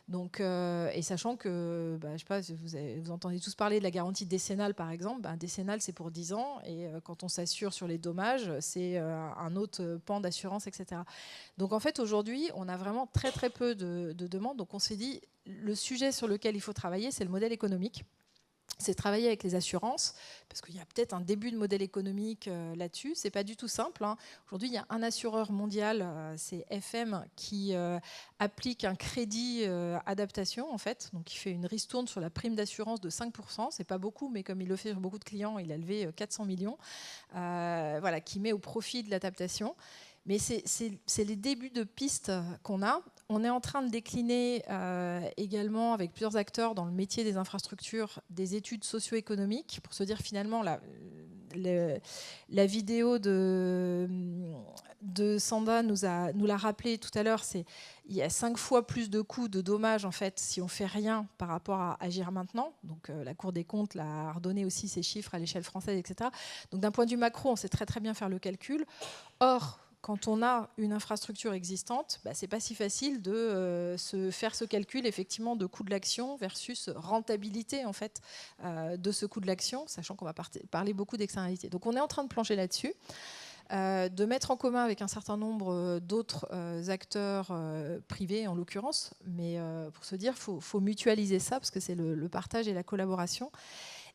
Donc, et sachant que, je sais pas, vous entendez tous parler de la garantie décennale, par exemple. Décennale, c'est pour 10 ans, et quand on s'assure sur les dommages, c'est un autre pan d'assurance, etc. Donc, en fait, aujourd'hui, on a vraiment très très peu de demandes. Donc, on s'est dit, le sujet sur lequel il faut travailler, c'est le modèle économique. C'est travailler avec les assurances, parce qu'il y a peut-être un début de modèle économique là-dessus. C'est pas du tout simple. Aujourd'hui, il y a un assureur mondial, c'est FM, qui applique un crédit adaptation, en fait. Donc, il fait une ristourne sur la prime d'assurance de 5%. C'est pas beaucoup, mais comme il le fait sur beaucoup de clients, il a levé 400 millions, voilà, qui met au profit de l'adaptation. Mais c'est les débuts de pistes qu'on a. On est en train de décliner également avec plusieurs acteurs dans le métier des infrastructures des études socio-économiques pour se dire finalement la vidéo de Sanda nous l'a rappelé tout à l'heure, il y a 5 fois plus de coûts de dommages en fait si on fait rien par rapport à agir maintenant. Donc la Cour des comptes l'a redonné aussi ces chiffres à l'échelle française, etc. Donc d'un point de vue macro, on sait très très bien faire le calcul. Or, quand on a une infrastructure existante, c'est pas si facile de faire ce calcul effectivement de coût de l'action versus rentabilité en fait de ce coût de l'action, sachant qu'on va parler beaucoup d'externalités. Donc on est en train de plancher là-dessus, de mettre en commun avec un certain nombre d'autres acteurs privés en l'occurrence, mais pour se dire faut mutualiser ça parce que c'est le partage et la collaboration.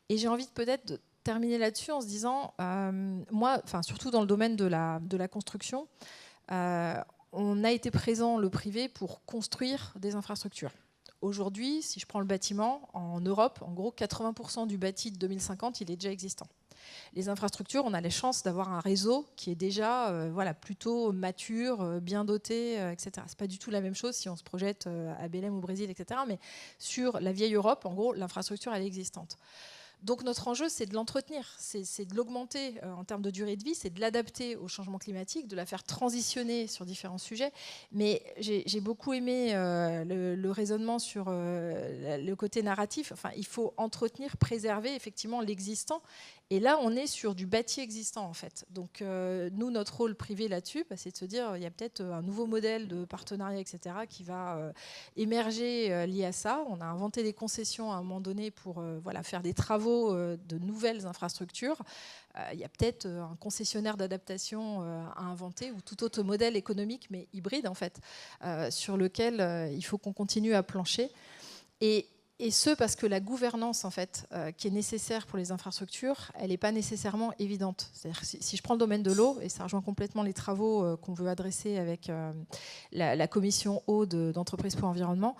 Et j'ai envie peut-être terminer là-dessus en se disant, moi, surtout dans le domaine de la construction, on a été présent, le privé, pour construire des infrastructures. Aujourd'hui, si je prends le bâtiment, en Europe, en gros, 80% du bâti de 2050, il est déjà existant. Les infrastructures, on a la chance d'avoir un réseau qui est déjà plutôt mature, bien doté, etc. Ce n'est pas du tout la même chose si on se projette à Belém au Brésil, etc. Mais sur la vieille Europe, en gros, l'infrastructure, elle est existante. Donc notre enjeu, c'est de l'entretenir, c'est de l'augmenter en termes de durée de vie, c'est de l'adapter au changement climatique, de la faire transitionner sur différents sujets. Mais j'ai beaucoup aimé le raisonnement sur le côté narratif. Enfin, il faut entretenir, préserver effectivement l'existant. Et là, on est sur du bâti existant, en fait. Donc, nous, notre rôle privé là-dessus, c'est de se dire il y a peut-être un nouveau modèle de partenariat, etc., qui va émerger lié à ça. On a inventé des concessions à un moment donné pour faire des travaux de nouvelles infrastructures. Il y a peut-être un concessionnaire d'adaptation à inventer ou tout autre modèle économique, mais hybride, en fait, sur lequel il faut qu'on continue à plancher. Et ce, parce que la gouvernance, en fait, qui est nécessaire pour les infrastructures, elle n'est pas nécessairement évidente. C'est-à-dire, si je prends le domaine de l'eau, et ça rejoint complètement les travaux qu'on veut adresser avec la commission eau d'Entreprise pour l'environnement,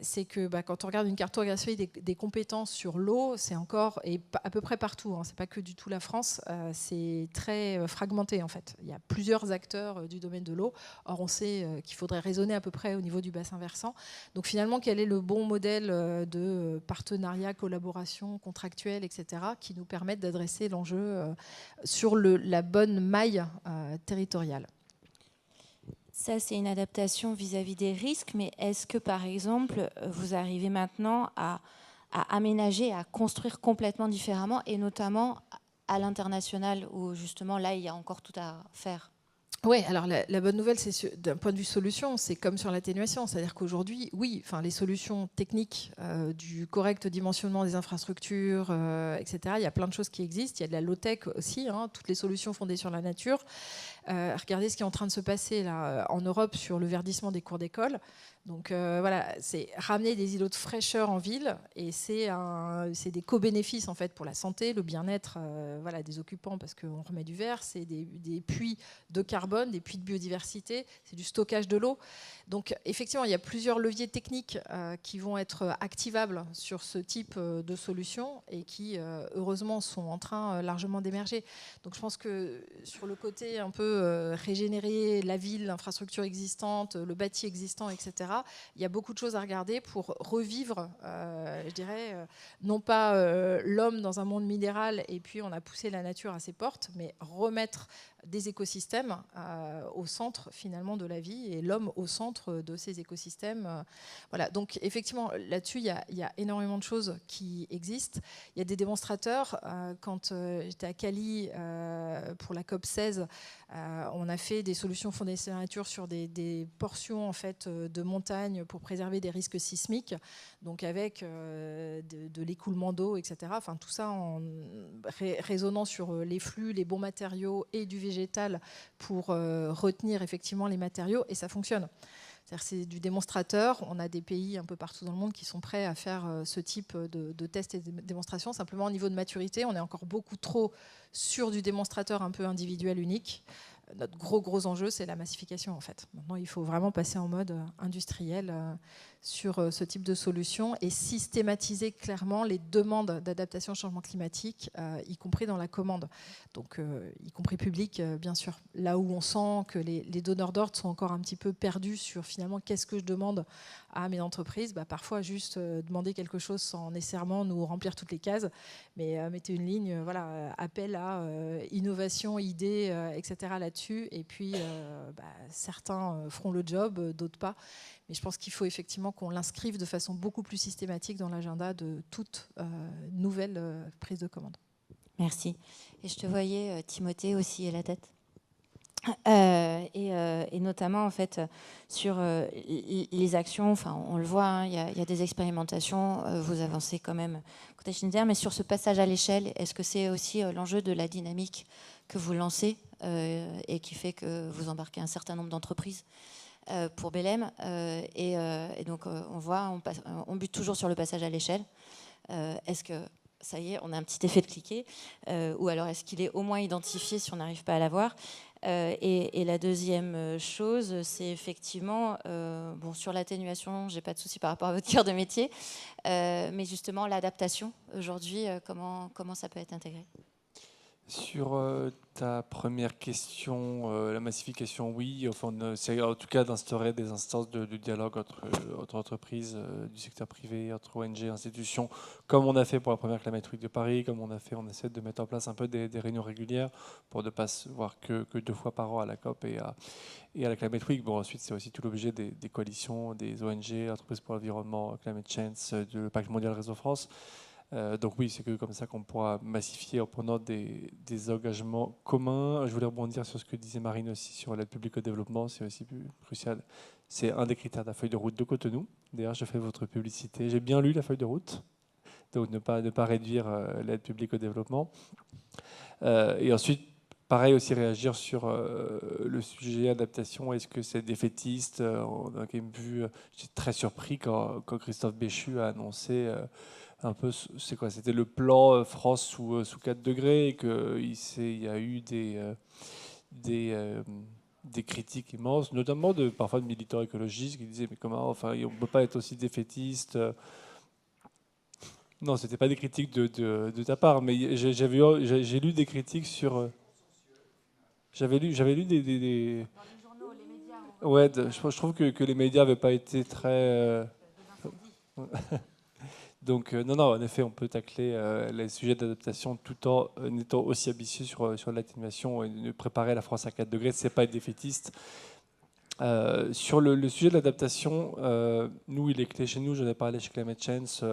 c'est que quand on regarde une cartographie des compétences sur l'eau, c'est encore, et à peu près partout, c'est pas que du tout la France, c'est très fragmenté en fait. Il y a plusieurs acteurs du domaine de l'eau. Or, on sait qu'il faudrait raisonner à peu près au niveau du bassin versant. Donc finalement, quel est le bon modèle de partenariat, collaboration contractuelle, etc., qui nous permettent d'adresser l'enjeu sur la bonne maille territoriale. Ça, c'est une adaptation vis-à-vis des risques, mais est-ce que, par exemple, vous arrivez maintenant à aménager, à construire complètement différemment, et notamment à l'international, où justement, là, il y a encore tout à faire? Oui, alors la bonne nouvelle, c'est d'un point de vue solution, c'est comme sur l'atténuation. C'est-à-dire qu'aujourd'hui, oui, les solutions techniques du correct dimensionnement des infrastructures, etc., il y a plein de choses qui existent. Il y a de la low-tech aussi, toutes les solutions fondées sur la nature. Regardez ce qui est en train de se passer là, en Europe sur le verdissement des cours d'école. Donc voilà, c'est ramener des îlots de fraîcheur en ville, et c'est des co-bénéfices en fait pour la santé, le bien-être des occupants, parce qu'on remet du verre, c'est des puits de carbone, des puits de biodiversité, c'est du stockage de l'eau. Donc effectivement, il y a plusieurs leviers techniques qui vont être activables sur ce type de solutions, et qui heureusement sont en train largement d'émerger. Donc je pense que sur le côté un peu régénérer la ville, l'infrastructure existante, le bâti existant, etc., il y a beaucoup de choses à regarder pour revivre, je dirais, non pas l'homme dans un monde minéral et puis on a poussé la nature à ses portes, mais remettre des écosystèmes au centre finalement de la vie, et l'homme au centre de ces écosystèmes. Voilà. Donc effectivement, là-dessus, il y a énormément de choses qui existent. Il y a des démonstrateurs. Quand j'étais à Cali pour la COP 16, on a fait des solutions fondées sur la nature sur des portions en fait, de montagne pour préserver des risques sismiques, donc avec de l'écoulement d'eau, etc. Enfin, tout ça en raisonnant sur les flux, les bons matériaux et du végétal pour retenir effectivement les matériaux, et ça fonctionne. C'est du démonstrateur. On a des pays un peu partout dans le monde qui sont prêts à faire ce type de tests et de démonstrations. Simplement, au niveau de maturité, on est encore beaucoup trop sur du démonstrateur un peu individuel, unique. Notre gros enjeu, c'est la massification en fait. Maintenant, il faut vraiment passer en mode industriel sur ce type de solution et systématiser clairement les demandes d'adaptation au changement climatique, y compris dans la commande, donc y compris public, bien sûr. Là où on sent que les donneurs d'ordre sont encore un petit peu perdus sur finalement qu'est-ce que je demande à mes entreprises, parfois juste demander quelque chose sans nécessairement nous remplir toutes les cases, mais mettez une ligne, appel à innovation, idées, etc. là-dessus, et puis certains feront le job, d'autres pas. Mais je pense qu'il faut effectivement qu'on l'inscrive de façon beaucoup plus systématique dans l'agenda de toute nouvelle prise de commande. Merci. Et je te voyais, Timothée, aussi, à la tête. Et notamment, en fait, sur les actions, on le voit, il y a des expérimentations, vous avancez quand même, mais sur ce passage à l'échelle, est-ce que c'est aussi l'enjeu de la dynamique que vous lancez et qui fait que vous embarquez un certain nombre d'entreprises pour Belém, et donc on voit, on bute toujours sur le passage à l'échelle. Est-ce que ça y est, on a un petit effet de cliquet, ou alors est-ce qu'il est au moins identifié si on n'arrive pas à l'avoir? Et la deuxième chose, c'est effectivement, sur l'atténuation, j'ai pas de souci par rapport à votre cœur de métier, mais justement l'adaptation aujourd'hui, comment ça peut être intégré? Sur ta première question, la massification, oui. Enfin, c'est en tout cas d'instaurer des instances de dialogue entre entreprises du secteur privé, entre ONG, institutions, comme on a fait pour la première Climate Week de Paris, comme on essaie de mettre en place un peu des réunions régulières pour ne pas se voir que 2 fois par an à la COP et à la Climate Week. Bon, ensuite, c'est aussi tout l'objet des coalitions, des ONG, Entreprises pour l'environnement, Climate Change, du Pacte mondial Réseau France. Donc oui, c'est que comme ça qu'on pourra massifier en prenant des engagements communs. Je voulais rebondir sur ce que disait Marine aussi sur l'aide publique au développement, c'est aussi plus crucial. C'est un des critères de la feuille de route de Cotonou. D'ailleurs, je fais votre publicité. J'ai bien lu la feuille de route, donc ne pas réduire l'aide publique au développement. Et ensuite, pareil aussi réagir sur le sujet adaptation. Est-ce que c'est défaitiste? On a quand même vu, j'étais très surpris quand Christophe Béchu a annoncé un peu, c'est quoi? C'était le plan France sous 4 degrés, et qu'il y a eu des des critiques immenses, notamment parfois de militants écologistes qui disaient mais comment, enfin, on ne peut pas être aussi défaitiste. Non, c'était pas des critiques de ta part, mais j'ai lu des critiques sur. J'avais lu des. Dans les journaux, les médias. Ouais, je trouve que les médias n'avaient pas été très. Donc, non, en effet, on peut tacler les sujets d'adaptation tout en étant aussi ambitieux sur l'atténuation et de préparer la France à 4 degrés. Ce n'est pas être défaitiste. Sur le sujet de l'adaptation, nous, il est clé chez nous, j'en ai parlé chez Climate Change, il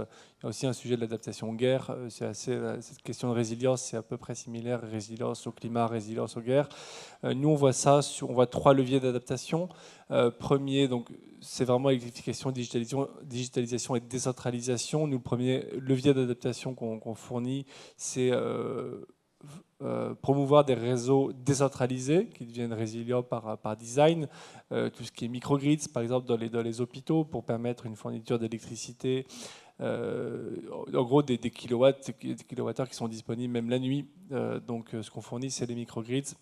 y a aussi un sujet de l'adaptation aux guerres. Cette question de résilience, c'est à peu près similaire, résilience au climat, résilience aux guerres. Nous, on voit ça, on voit 3 leviers d'adaptation. Premier, donc, c'est vraiment électrification, digitalisation et décentralisation. Nous, le premier levier d'adaptation qu'on fournit, c'est promouvoir des réseaux décentralisés qui deviennent résilients par design, tout ce qui est microgrids par exemple dans les hôpitaux pour permettre une fourniture d'électricité, en gros des kilowattheures qui sont disponibles même la nuit. Donc ce qu'on fournit c'est les microgrids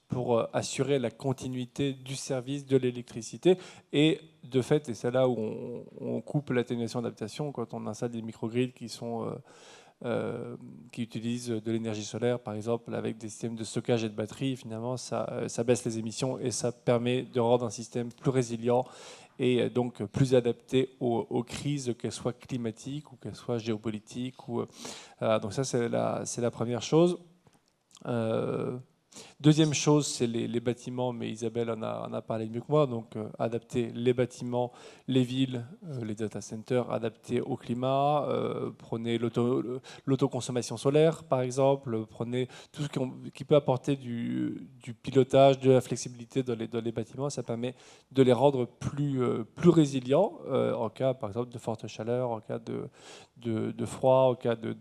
pour assurer la continuité du service de l'électricité et de fait, et c'est là où on coupe l'atténuation d'adaptation quand on installe des microgrids qui utilisent de l'énergie solaire, par exemple, avec des systèmes de stockage et de batterie, finalement, ça baisse les émissions et ça permet de rendre un système plus résilient et donc plus adapté aux crises, qu'elles soient climatiques ou qu'elles soient géopolitiques. Donc ça, c'est la première chose. Deuxième chose, c'est les bâtiments, mais Isabelle en a parlé mieux que moi. Donc, adapter les bâtiments, les villes, les data centers, adapter au climat. Prenez l'autoconsommation solaire, par exemple. Prenez tout ce qui peut apporter du pilotage, de la flexibilité dans les bâtiments. Ça permet de les rendre plus résilients en cas, par exemple, de forte chaleur, en cas de froid, en cas de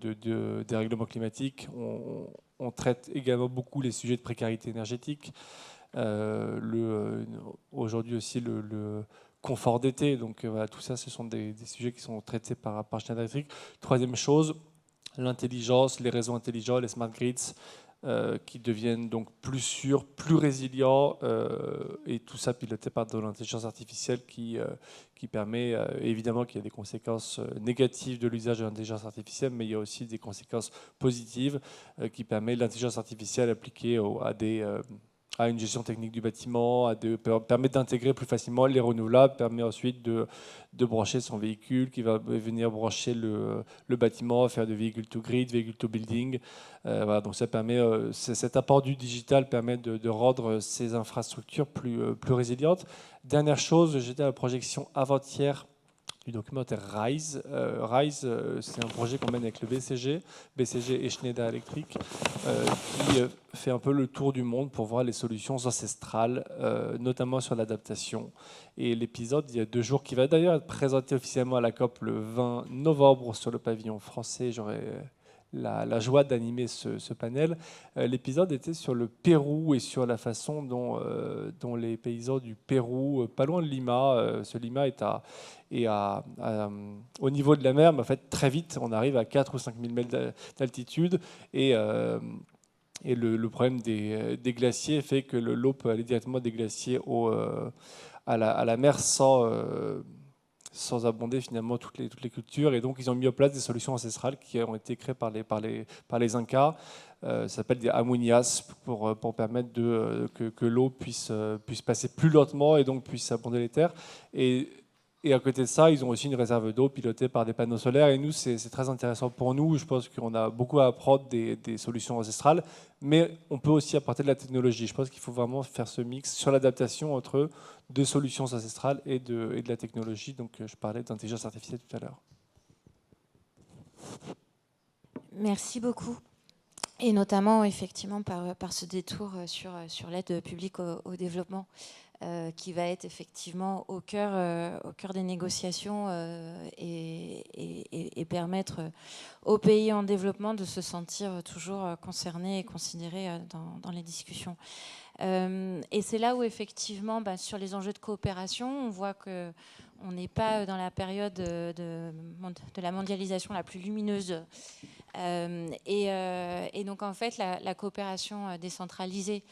dérèglement climatique. On traite également beaucoup les sujets de précarité énergétique. Aujourd'hui aussi le confort d'été. Donc voilà, tout ça, ce sont des sujets qui sont traités par Schneider Electric. Troisième chose, l'intelligence, les réseaux intelligents, les smart grids, qui deviennent donc plus sûrs, plus résilients, et tout ça piloté par de l'intelligence artificielle qui permet, évidemment qu'il y a des conséquences négatives de l'usage de l'intelligence artificielle, mais il y a aussi des conséquences positives qui permet l'intelligence artificielle appliquée à une gestion technique du bâtiment, permet d'intégrer plus facilement les renouvelables, permet ensuite de brancher son véhicule qui va venir brancher le bâtiment, faire de véhicule to grid, véhicule to building. Voilà, donc ça permet, cet apport du digital permet de rendre ces infrastructures plus résilientes. Dernière chose, j'étais à la projection avant-hier du documentaire RISE. RISE, c'est un projet qu'on mène avec le BCG et Schneider Electric, qui fait un peu le tour du monde pour voir les solutions ancestrales, notamment sur l'adaptation. Et l'épisode, il y a 2 jours, qui va d'ailleurs être présenté officiellement à la COP le 20 novembre sur le pavillon français. J'aurai la joie d'animer ce panel. L'épisode était sur le Pérou et sur la façon dont les paysans du Pérou, pas loin de Lima, ce Lima est au niveau de la mer, mais en fait très vite on arrive à 4 ou 5 000 mètres d'altitude et le problème des glaciers fait que l'eau peut aller directement des glaciers à la mer sans abonder finalement toutes les cultures. Et donc, ils ont mis en place des solutions ancestrales qui ont été créées par les Incas. Ça s'appelle des amunias pour permettre que l'eau puisse passer plus lentement et donc puisse abonder les terres. Et à côté de ça, ils ont aussi une réserve d'eau pilotée par des panneaux solaires. Et nous, c'est très intéressant pour nous. Je pense qu'on a beaucoup à apprendre des solutions ancestrales, mais on peut aussi apporter de la technologie. Je pense qu'il faut vraiment faire ce mix sur l'adaptation entre des solutions ancestrales et de la technologie. Donc, je parlais d'intelligence artificielle tout à l'heure. Merci beaucoup. Et notamment, effectivement, par ce détour sur l'aide publique au développement. Qui va être effectivement au cœur des négociations et permettre aux pays en développement de se sentir toujours concernés et considérés dans les discussions. Et c'est là où effectivement, sur les enjeux de coopération, on voit qu'on n'est pas dans la période de la mondialisation la plus lumineuse. Et donc en fait, la coopération décentralisée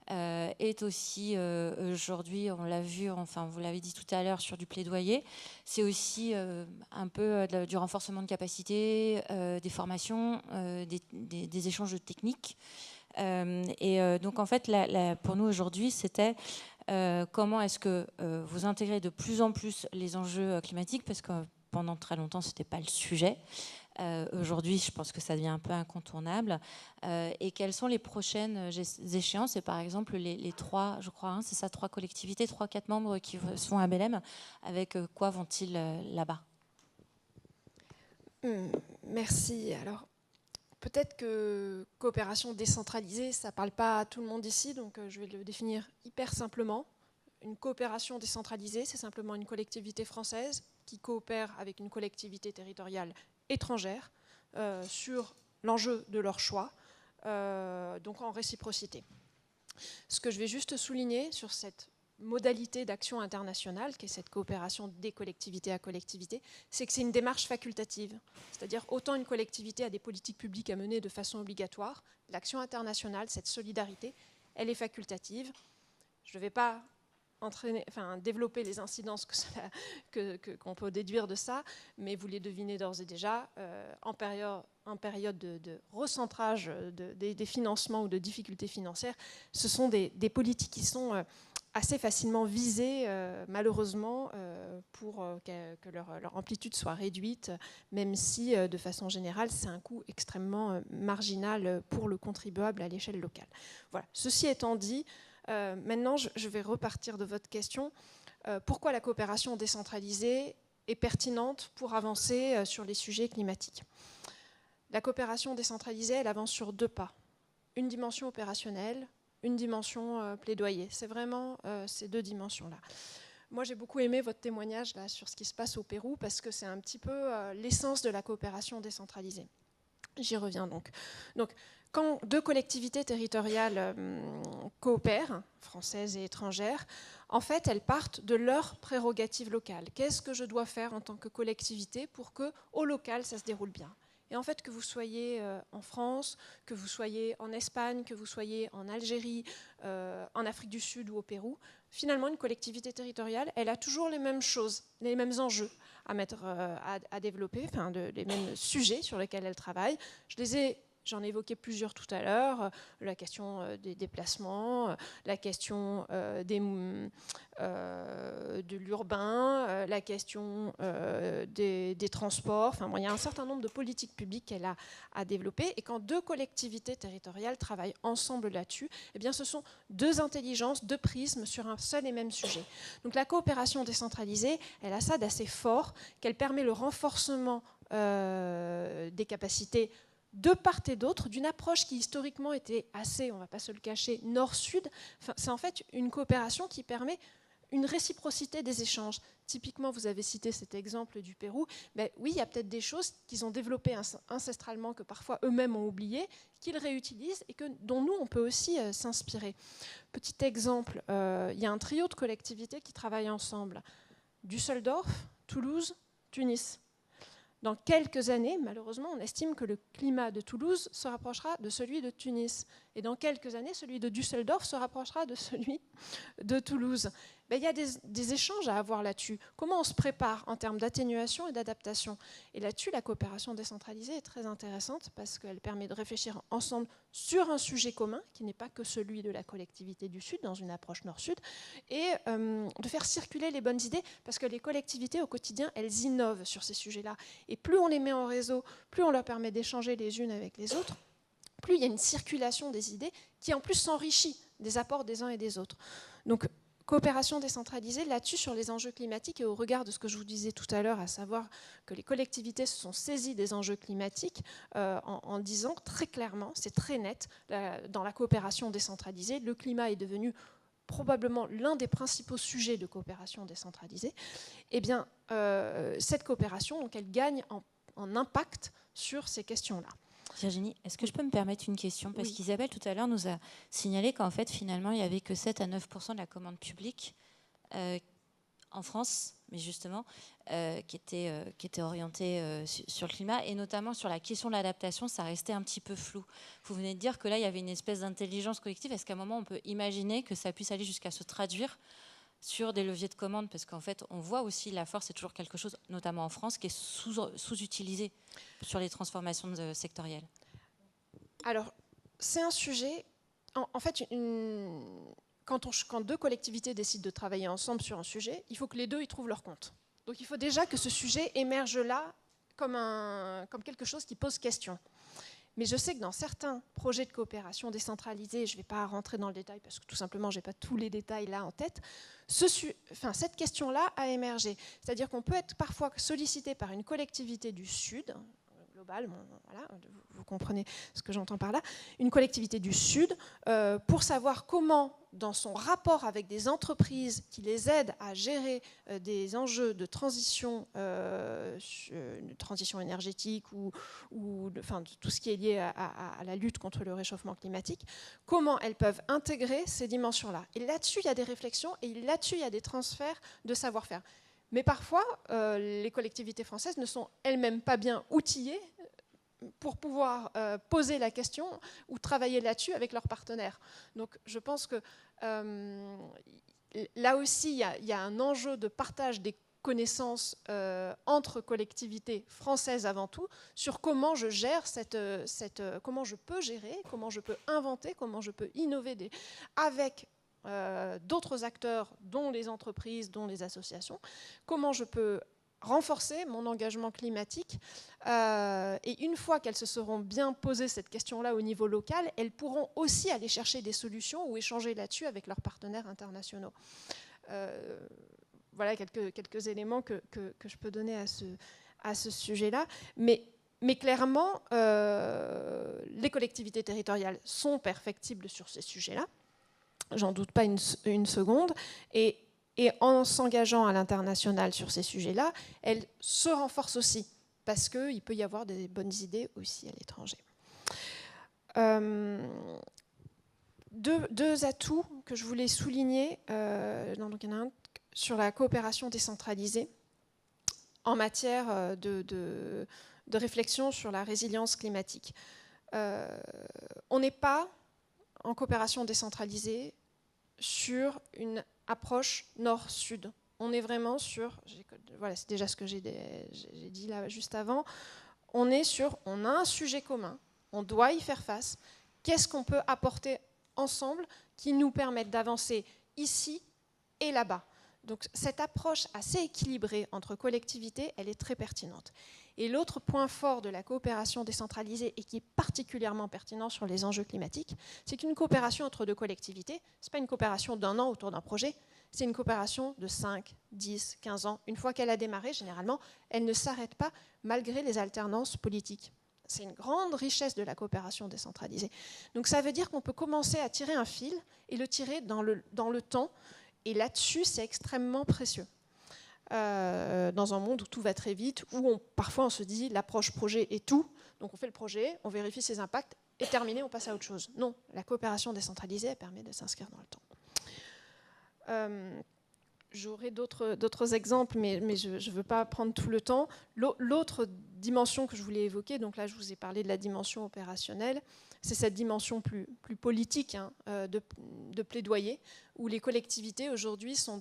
est aussi aujourd'hui, on l'a vu, enfin vous l'avez dit tout à l'heure sur du plaidoyer, c'est aussi un peu du renforcement de capacité, des formations, des échanges techniques. Donc en fait, pour nous aujourd'hui, c'était comment est-ce que vous intégrez de plus en plus les enjeux climatiques, parce que pendant très longtemps, ce n'était pas le sujet. Aujourd'hui, je pense que ça devient un peu incontournable. Et quelles sont les prochaines échéances? Et par exemple, les trois, je crois, c'est ça, 3 collectivités, 3-4 membres qui sont à Belém, avec quoi vont-ils là-bas? Merci. Alors, peut-être que coopération décentralisée, ça ne parle pas à tout le monde ici, donc je vais le définir hyper simplement. Une coopération décentralisée, c'est simplement une collectivité française qui coopère avec une collectivité territoriale étrangère sur l'enjeu de leur choix, donc en réciprocité. Ce que je vais juste souligner sur cette modalité d'action internationale, qui est cette coopération des collectivités à collectivité, c'est que c'est une démarche facultative. C'est-à-dire autant une collectivité a des politiques publiques à mener de façon obligatoire, l'action internationale, cette solidarité, elle est facultative. Je ne vais pas développer les incidences qu'on peut déduire de ça, mais vous les devinez d'ores et déjà, en période de recentrage des financements ou de difficultés financières, ce sont des politiques qui sont assez facilement visées, malheureusement, pour que leur amplitude soit réduite, même si, de façon générale, c'est un coût extrêmement marginal pour le contribuable à l'échelle locale. Voilà. Ceci étant dit, maintenant, je vais repartir de votre question. Pourquoi la coopération décentralisée est pertinente pour avancer sur les sujets climatiques? La coopération décentralisée, elle avance sur 2 pas. Une dimension opérationnelle, une dimension plaidoyer. C'est vraiment ces 2 dimensions-là. Moi, j'ai beaucoup aimé votre témoignage là, sur ce qui se passe au Pérou, parce que c'est un petit peu l'essence de la coopération décentralisée. J'y reviens donc. Quand 2 collectivités territoriales coopèrent, françaises et étrangères, en fait, elles partent de leurs prérogatives locales. Qu'est-ce que je dois faire en tant que collectivité pour qu'au local, ça se déroule bien? Et en fait, que vous soyez en France, que vous soyez en Espagne, que vous soyez en Algérie, en Afrique du Sud ou au Pérou, finalement, une collectivité territoriale, elle a toujours les mêmes choses, les mêmes enjeux à développer, les mêmes sujets sur lesquels elle travaille. J'en ai évoqué plusieurs tout à l'heure, la question des déplacements, la question de l'urbain, la question des transports. Il y a un certain nombre de politiques publiques qu'elle a à développer. Et quand 2 collectivités territoriales travaillent ensemble là-dessus, eh bien, ce sont 2 intelligences, 2 prismes sur un seul et même sujet. Donc la coopération décentralisée, elle a ça d'assez fort, qu'elle permet le renforcement des capacités de part et d'autre, d'une approche qui historiquement était assez, on ne va pas se le cacher, nord-sud. C'est en fait une coopération qui permet une réciprocité des échanges. Typiquement, vous avez cité cet exemple du Pérou. Ben oui, il y a peut-être des choses qu'ils ont développées ancestralement, que parfois eux-mêmes ont oubliées, qu'ils réutilisent et dont nous, on peut aussi s'inspirer. Petit exemple, il y a un trio de collectivités qui travaillent ensemble. Düsseldorf, Toulouse, Tunis. Dans quelques années, malheureusement, on estime que le climat de Toulouse se rapprochera de celui de Tunis. Et dans quelques années, celui de Düsseldorf se rapprochera de celui de Toulouse. Ben, il y a des échanges à avoir là-dessus. Comment on se prépare en termes d'atténuation et d'adaptation? Et là-dessus, la coopération décentralisée est très intéressante parce qu'elle permet de réfléchir ensemble sur un sujet commun, qui n'est pas que celui de la collectivité du Sud, dans une approche nord-sud, et de faire circuler les bonnes idées, parce que les collectivités, au quotidien, elles innovent sur ces sujets-là. Et plus on les met en réseau, plus on leur permet d'échanger les unes avec les autres, plus il y a une circulation des idées qui, en plus, s'enrichit des apports des uns et des autres. Donc, coopération décentralisée là-dessus sur les enjeux climatiques et au regard de ce que je vous disais tout à l'heure, à savoir que les collectivités se sont saisies des enjeux climatiques en disant très clairement, c'est très net, dans la coopération décentralisée, le climat est devenu probablement l'un des principaux sujets de coopération décentralisée. Eh bien, cette coopération, donc, elle gagne en impact sur ces questions-là. Virginie, est-ce que je peux me permettre une question? Parce qu'Isabelle, tout à l'heure, nous a signalé qu'en fait, finalement, il n'y avait que 7 à 9% de la commande publique en France, mais justement, qui était orientée sur le climat, et notamment sur la question de l'adaptation, ça restait un petit peu flou. Vous venez de dire que là, il y avait une espèce d'intelligence collective. Est-ce qu'à un moment, on peut imaginer que ça puisse aller jusqu'à se traduire sur des leviers de commande? Parce qu'en fait, on voit aussi la force, c'est toujours quelque chose, notamment en France, qui est sous-utilisé sur les transformations sectorielles. Alors, c'est un sujet... En fait, quand deux collectivités décident de travailler ensemble sur un sujet, il faut que les deux y trouvent leur compte. Donc il faut déjà que ce sujet émerge là comme quelque chose qui pose question. Mais je sais que dans certains projets de coopération décentralisée, je ne vais pas rentrer dans le détail parce que tout simplement, je n'ai pas tous les détails là en tête, cette question-là a émergé. C'est-à-dire qu'on peut être parfois sollicité par une collectivité du Sud, globale, voilà, vous comprenez ce que j'entends par là, une collectivité du Sud, pour savoir comment, dans son rapport avec des entreprises qui les aident à gérer des enjeux de transition énergétique ou enfin, tout ce qui est lié à la lutte contre le réchauffement climatique, comment elles peuvent intégrer ces dimensions-là. Et là-dessus, il y a des réflexions et là-dessus, il y a des transferts de savoir-faire. Mais parfois, les collectivités françaises ne sont elles-mêmes pas bien outillées pour pouvoir poser la question ou travailler là-dessus avec leurs partenaires. Donc je pense que là aussi, il y a un enjeu de partage des connaissances entre collectivités françaises avant tout, sur comment je gère comment je peux gérer, comment je peux inventer, comment je peux innover avec d'autres acteurs, dont les entreprises, dont les associations, comment je peux renforcer mon engagement climatique. Et une fois qu'elles se seront bien posées cette question-là au niveau local, elles pourront aussi aller chercher des solutions ou échanger là-dessus avec leurs partenaires internationaux. Voilà quelques éléments que je peux donner à ce sujet-là. Mais clairement, les collectivités territoriales sont perfectibles sur ces sujets-là. J'en doute pas une seconde. Et en s'engageant à l'international sur ces sujets-là, elle se renforce aussi, parce qu'il peut y avoir des bonnes idées aussi à l'étranger. Deux atouts que je voulais souligner, donc il y en a un sur la coopération décentralisée en matière de réflexion sur la résilience climatique. On n'est pas en coopération décentralisée sur une approche nord-sud. On est vraiment sur, voilà, c'est déjà ce que j'ai dit là juste avant, on a un sujet commun, on doit y faire face. Qu'est-ce qu'on peut apporter ensemble qui nous permette d'avancer ici et là-bas? Donc cette approche assez équilibrée entre collectivités, elle est très pertinente. Et l'autre point fort de la coopération décentralisée et qui est particulièrement pertinent sur les enjeux climatiques, c'est qu'une coopération entre deux collectivités, ce n'est pas une coopération d'un an autour d'un projet, c'est une coopération de 5, 10, 15 ans. Une fois qu'elle a démarré, généralement, elle ne s'arrête pas malgré les alternances politiques. C'est une grande richesse de la coopération décentralisée. Donc ça veut dire qu'on peut commencer à tirer un fil et le tirer dans le temps. Et là-dessus, c'est extrêmement précieux. Dans un monde où tout va très vite, où parfois on se dit l'approche projet est tout, donc on fait le projet, on vérifie ses impacts, et terminé, on passe à autre chose. Non, la coopération décentralisée, elle permet de s'inscrire dans le temps. J'aurai d'autres exemples, mais je ne veux pas prendre tout le temps. L'autre dimension que je voulais évoquer, donc là je vous ai parlé de la dimension opérationnelle, c'est cette dimension plus politique de plaidoyer, où les collectivités aujourd'hui sont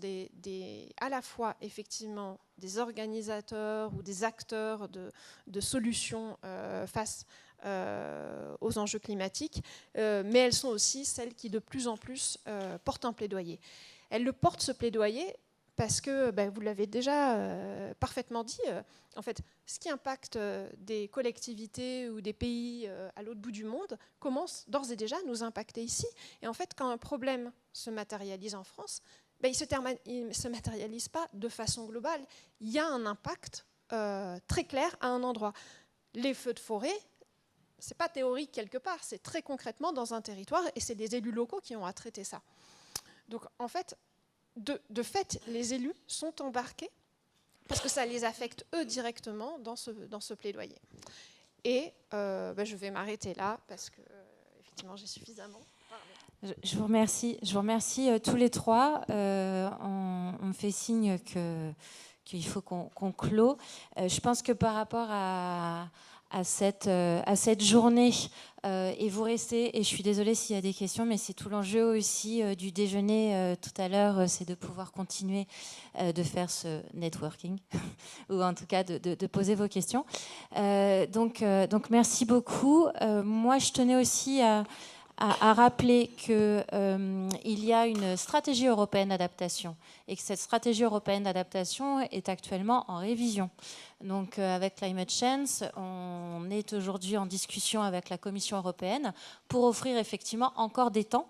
à la fois effectivement des organisateurs ou des acteurs de solutions face aux enjeux climatiques, mais elles sont aussi celles qui de plus en plus portent un plaidoyer. Elles le portent, ce plaidoyer, parce que, vous l'avez déjà parfaitement dit, en fait, ce qui impacte des collectivités ou des pays à l'autre bout du monde commence d'ores et déjà à nous impacter ici. Et en fait, quand un problème se matérialise en France, il ne se matérialise pas de façon globale. Il y a un impact très clair à un endroit. Les feux de forêt, ce n'est pas théorique quelque part, c'est très concrètement dans un territoire, et c'est les élus locaux qui ont à traiter ça. Donc en fait, de fait, les élus sont embarqués parce que ça les affecte eux directement dans ce plaidoyer. Et je vais m'arrêter là parce que effectivement j'ai suffisamment parlé. Je vous remercie tous les trois. On on me fait signe qu'il faut qu'on clôt. Je pense que par rapport à cette journée, et vous restez, et je suis désolée s'il y a des questions, mais c'est tout l'enjeu aussi du déjeuner tout à l'heure, c'est de pouvoir continuer de faire ce networking, ou en tout cas de poser vos questions. Donc merci beaucoup. Moi, je tenais aussi à rappeler qu'il y a une stratégie européenne d'adaptation et que cette stratégie européenne d'adaptation est actuellement en révision. Donc avec Climate Change, on est aujourd'hui en discussion avec la Commission européenne pour offrir effectivement encore des temps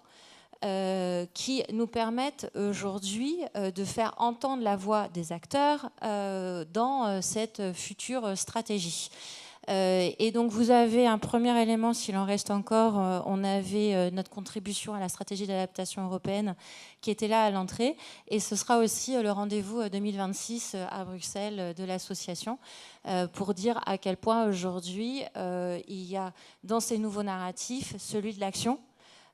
qui nous permettent aujourd'hui de faire entendre la voix des acteurs dans cette future stratégie. Et donc vous avez un premier élément, s'il en reste encore, on avait notre contribution à la stratégie d'adaptation européenne qui était là à l'entrée, et ce sera aussi le rendez-vous 2026 à Bruxelles de l'association pour dire à quel point aujourd'hui il y a dans ces nouveaux narratifs celui de l'action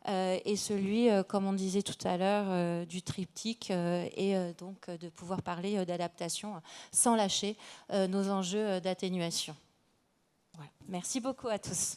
et celui, comme on disait tout à l'heure, du triptyque et donc de pouvoir parler d'adaptation sans lâcher nos enjeux d'atténuation. Voilà. Merci beaucoup à tous.